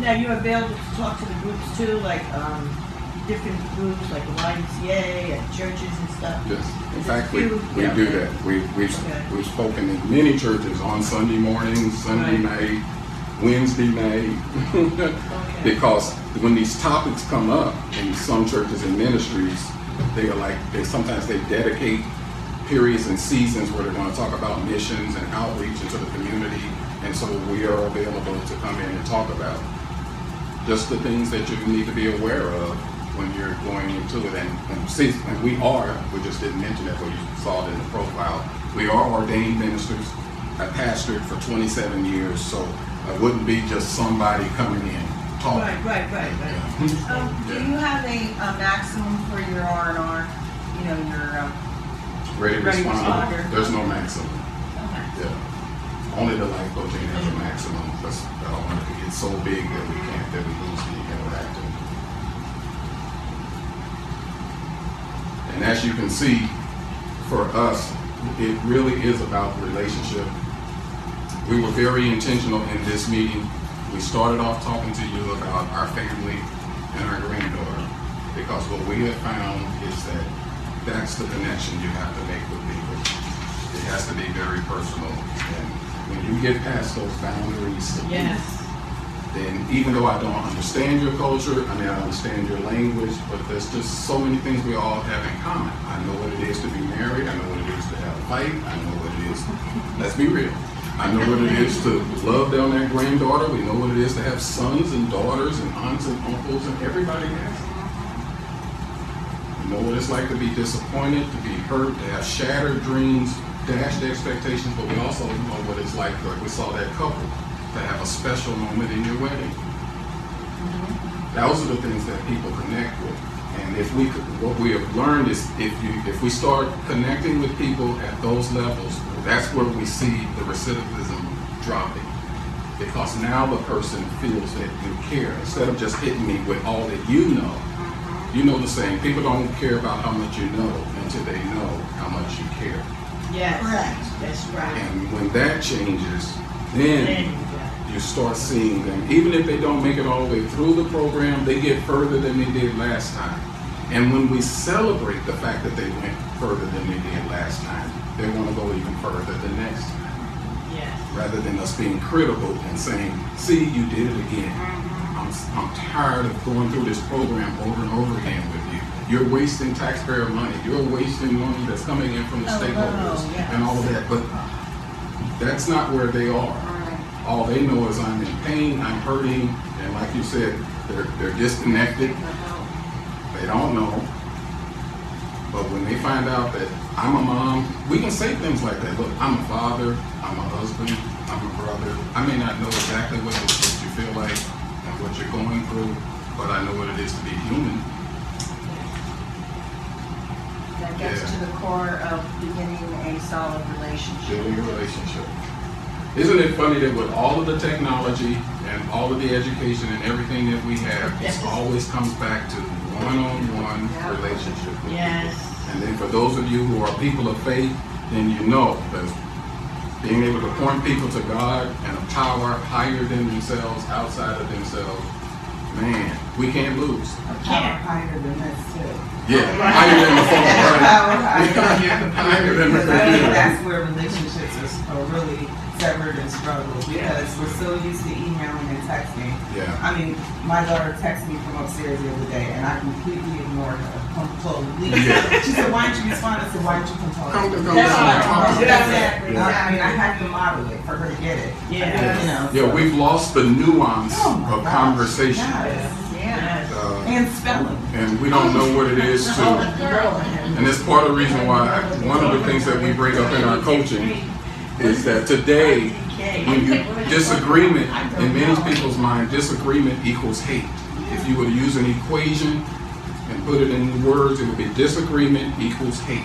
Speaker 13: Now, you're available to talk to the groups too, like different groups like the YMCA and churches and stuff?
Speaker 1: Yes, in fact, we do
Speaker 13: Okay.
Speaker 1: that. We've spoken in many churches on Sunday mornings, Sunday night, Wednesday night. Because when these topics come up in some churches and ministries, sometimes they dedicate periods and seasons where they're going to talk about missions and outreach into the community. And so we are available to come in and talk about just the things that you need to be aware of when you're going into it. And we just didn't mention that, but you saw it in the profile. We are ordained ministers. I pastored for 27 years, so I wouldn't be just somebody coming in talking.
Speaker 13: Right.
Speaker 11: Do you have a maximum for your R&R? Your
Speaker 1: Ready
Speaker 11: ready
Speaker 1: responder.
Speaker 11: responder.
Speaker 1: There's no maximum.
Speaker 11: Okay.
Speaker 1: Yeah. Only the life coaching has a maximum, because I don't want it to get so big that we lose the interaction. And as you can see, for us, it really is about relationship. We were very intentional in this meeting. We started off talking to you about our family and our granddaughter, because what we have found is that that's the connection you have to make with people. It has to be very personal. And when you get past those boundaries, then even though I don't understand your culture, I understand your language, but there's just so many things we all have in common. I know what it is to be married. I know what it is to have a fight. I know what it is. Let's be real. I know what it is to love down that granddaughter. We know what it is to have sons and daughters and aunts and uncles, and everybody has it. We know what it's like to be disappointed, to be hurt, to have shattered dreams, dashed expectations, but we also know what it's like we saw that couple, to have a special moment in your wedding. Those are the things that people connect with. And if we, what we have learned is if we start connecting with people at those levels, that's where we see the recidivism dropping. Because now the person feels that you care. Instead of just hitting me with all that you know the saying, people don't care about how much you know until they know how much you care.
Speaker 13: Yes.
Speaker 7: Correct.
Speaker 13: That's right.
Speaker 1: And when that changes, then you start seeing them, even if they don't make it all the way through the program, they get further than they did last time. And when we celebrate the fact that they went further than they did last time, they want to go even further the next time.
Speaker 13: Yes.
Speaker 1: Rather than us being critical and saying, see, you did it again. I'm tired of going through this program over and over again with you. You're wasting taxpayer money. You're wasting money that's coming in from the stakeholders and all of that. But that's not where they are. All they know is I'm in pain, I'm hurting, and like you said, they're disconnected. They don't know. But when they find out that I'm a mom, we can say things like that. Look, I'm a father, I'm a husband, I'm a brother. I may not know exactly what you feel like and what you're going through, but I know what it is to be human.
Speaker 11: That gets to the core of beginning a solid relationship.
Speaker 1: Building a relationship. Isn't it funny that with all of the technology and all of the education and everything that we have, it always comes back to one-on-one relationship with people. And then for those of you who are people of faith, then you know that being able to point people to God and a power higher than themselves, outside of themselves, man, we can't lose.
Speaker 7: A power higher than us too.
Speaker 1: Yeah, higher than the phone, right?
Speaker 7: Power higher.
Speaker 1: Higher than the
Speaker 7: Because I think
Speaker 1: computer.
Speaker 7: that's where relationships are really severed and struggled, because we're so used to emailing and texting.
Speaker 1: Yeah.
Speaker 7: I mean, my daughter texted me from upstairs the other day, and I completely ignored her completely.
Speaker 1: Yeah.
Speaker 7: She said, "Why didn't you respond?" I said, "Why didn't you come talk?"
Speaker 1: Come
Speaker 7: That's
Speaker 1: down.
Speaker 7: exactly. I mean, I had to model it for her to get it.
Speaker 13: Yeah.
Speaker 7: You know.
Speaker 1: Yeah, we've lost the nuance of conversation.
Speaker 7: Yes. And spelling.
Speaker 1: And we don't know what it is to. And that's part of the reason why one of the things that we bring up in our coaching is that today, when you disagreement, in many people's mind, disagreement equals hate. If you were to use an equation and put it in words, it would be disagreement equals hate.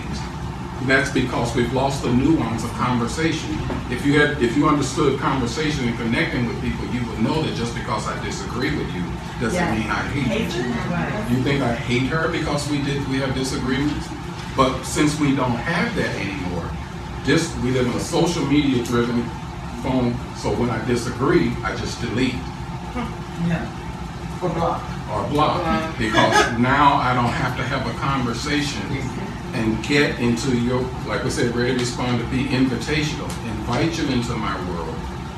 Speaker 1: And that's because we've lost the nuance of conversation. If you understood conversation and connecting with people, you would know that just because I disagree with you doesn't mean I hate you. You think I hate her because we have disagreements? But since we don't have that anymore, we live in a social media driven phone, so when I disagree, I just delete.
Speaker 7: Yeah. Or block.
Speaker 1: Or block. Because now I don't have to have a conversation and get into your, like we said, ready to respond, to be invitational. Invite you into my world.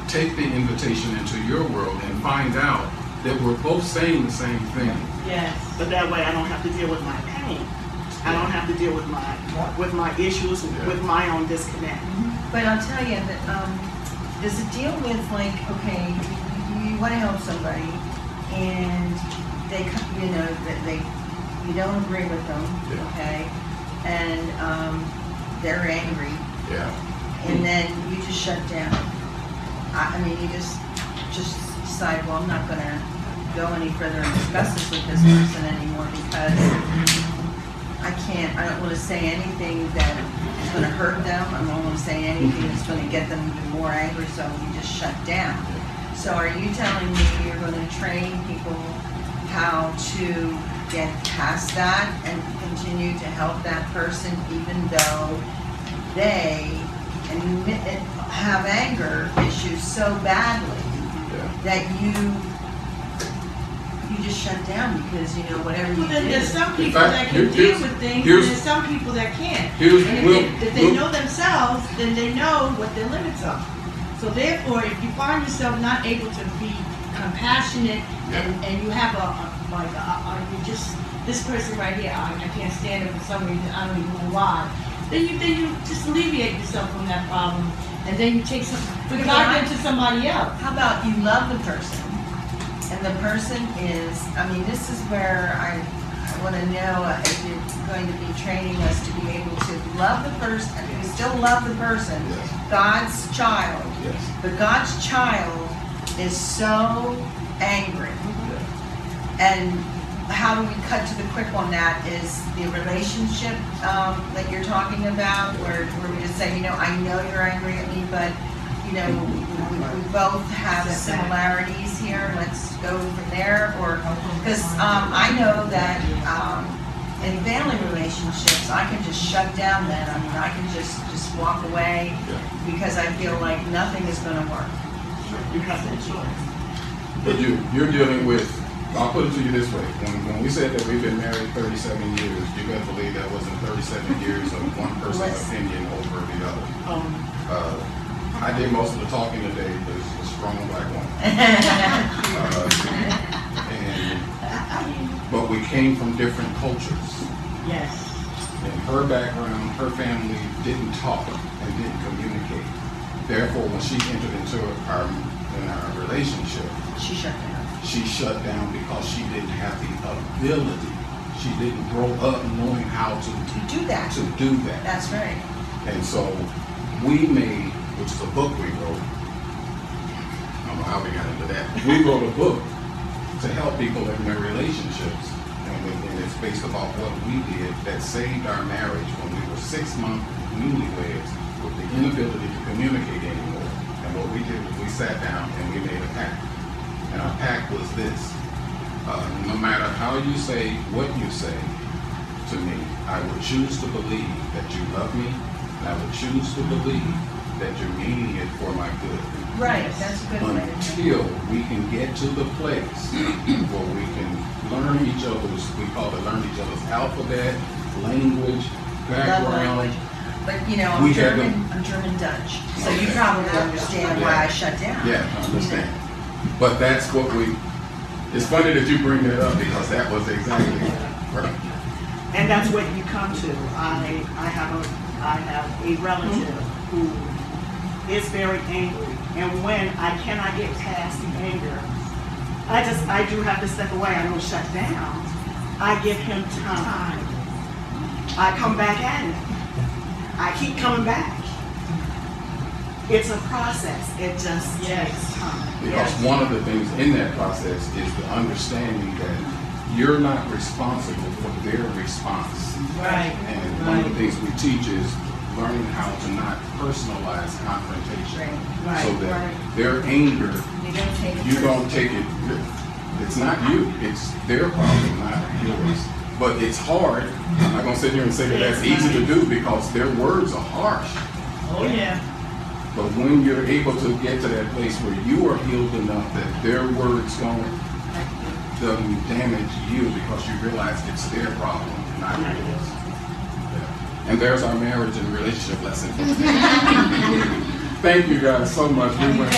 Speaker 1: Take the invitation into your world and find out that we're both saying the same thing.
Speaker 6: Yes, but that way I don't have to deal with my pain. I don't have to deal with my issues, with my own disconnect.
Speaker 11: But I'll tell you that, does it deal with like, okay, you want to help somebody and they, you don't agree with them, okay? And they're angry.
Speaker 1: Yeah.
Speaker 11: And then you just shut down. I mean, you just decide, well, I'm not gonna go any further and discuss this with this person anymore because I don't want to say anything that is going to hurt them. I don't want to say anything that's going to get them even more angry, so you just shut down. So are you telling me you're going to train people how to get past that and continue to help that person even though they have anger issues so badly that you just shut down because, whatever you do.
Speaker 13: Then there's some people that can deal with things, and there's some people that can't. And if they know themselves, then they know what their limits are. So therefore, if you find yourself not able to be compassionate and you have you just, this person right here, I can't stand it for some reason, I don't even know why. then you just alleviate yourself from that problem, and then you take it to somebody else.
Speaker 11: How about you love the person, and the person is, I mean, this is where I want to know if you're going to be training us to be able to love the person, we still love the person, God's child, but God's child is so angry. And how do we cut to the quick on that is the relationship that you're talking about, where we just say, you know, I know you're angry at me, but you know, we both have similarities here, let's go from there, or, because I know that in family relationships, I can just shut down then, I mean, I can just walk away, because I feel like nothing is gonna work.
Speaker 6: You have that choice.
Speaker 1: But you're dealing with, I'll put it to you this way, when we said that we've been married 37 years, you better believe that wasn't 37 years of one person's opinion over the other. I did most of the talking today because a strong black woman. But we came from different cultures.
Speaker 13: Yes.
Speaker 1: In her background, her family didn't talk and didn't communicate. Therefore, when she entered into our relationship,
Speaker 11: she shut down.
Speaker 1: She shut down because she didn't have the ability. She didn't grow up knowing how to
Speaker 11: do that. That's right.
Speaker 1: And so we made, which is a book we wrote. I don't know how we got into that. We wrote a book to help people in their relationships, and it's based about what we did that saved our marriage when we were 6 months newlyweds with the inability to communicate anymore. And what we did was we sat down and we made a pact. And our pact was this: no matter how you say what you say to me, I will choose to believe that you love me, and I will choose to believe that you're meaning it for my good.
Speaker 11: Right, that's a good way.
Speaker 1: Until we can get to the place where we can learn each other's, we call it learn each other's alphabet, language, background.
Speaker 11: But you know, I'm German Dutch, so you probably understand why I shut down.
Speaker 1: Yeah, I understand. But that's what it's funny that you bring that up, because that was exactly right.
Speaker 6: And that's what you come to. I have a relative who is very angry, and when I cannot get past the anger, I do have to step away. I don't shut down. I give him time. I come back at him. I keep coming back. It's a process. It just takes time.
Speaker 1: Because one of the things in that process is the understanding that you're not responsible for their response.
Speaker 13: Right.
Speaker 1: And one of the things we teach is learning how to not personalize confrontation.
Speaker 11: Right.
Speaker 1: So that their anger, you don't take it. It's not you. It's their problem, not yours. But it's hard. I'm not going to sit here and say that that's easy to do, because their words are harsh.
Speaker 13: Oh yeah.
Speaker 1: But when you're able to get to that place where you are healed enough that their words doesn't damage you, because you realize it's their problem, not yours. Yeah. And there's our marriage and relationship lesson for today. Thank you guys so much. We went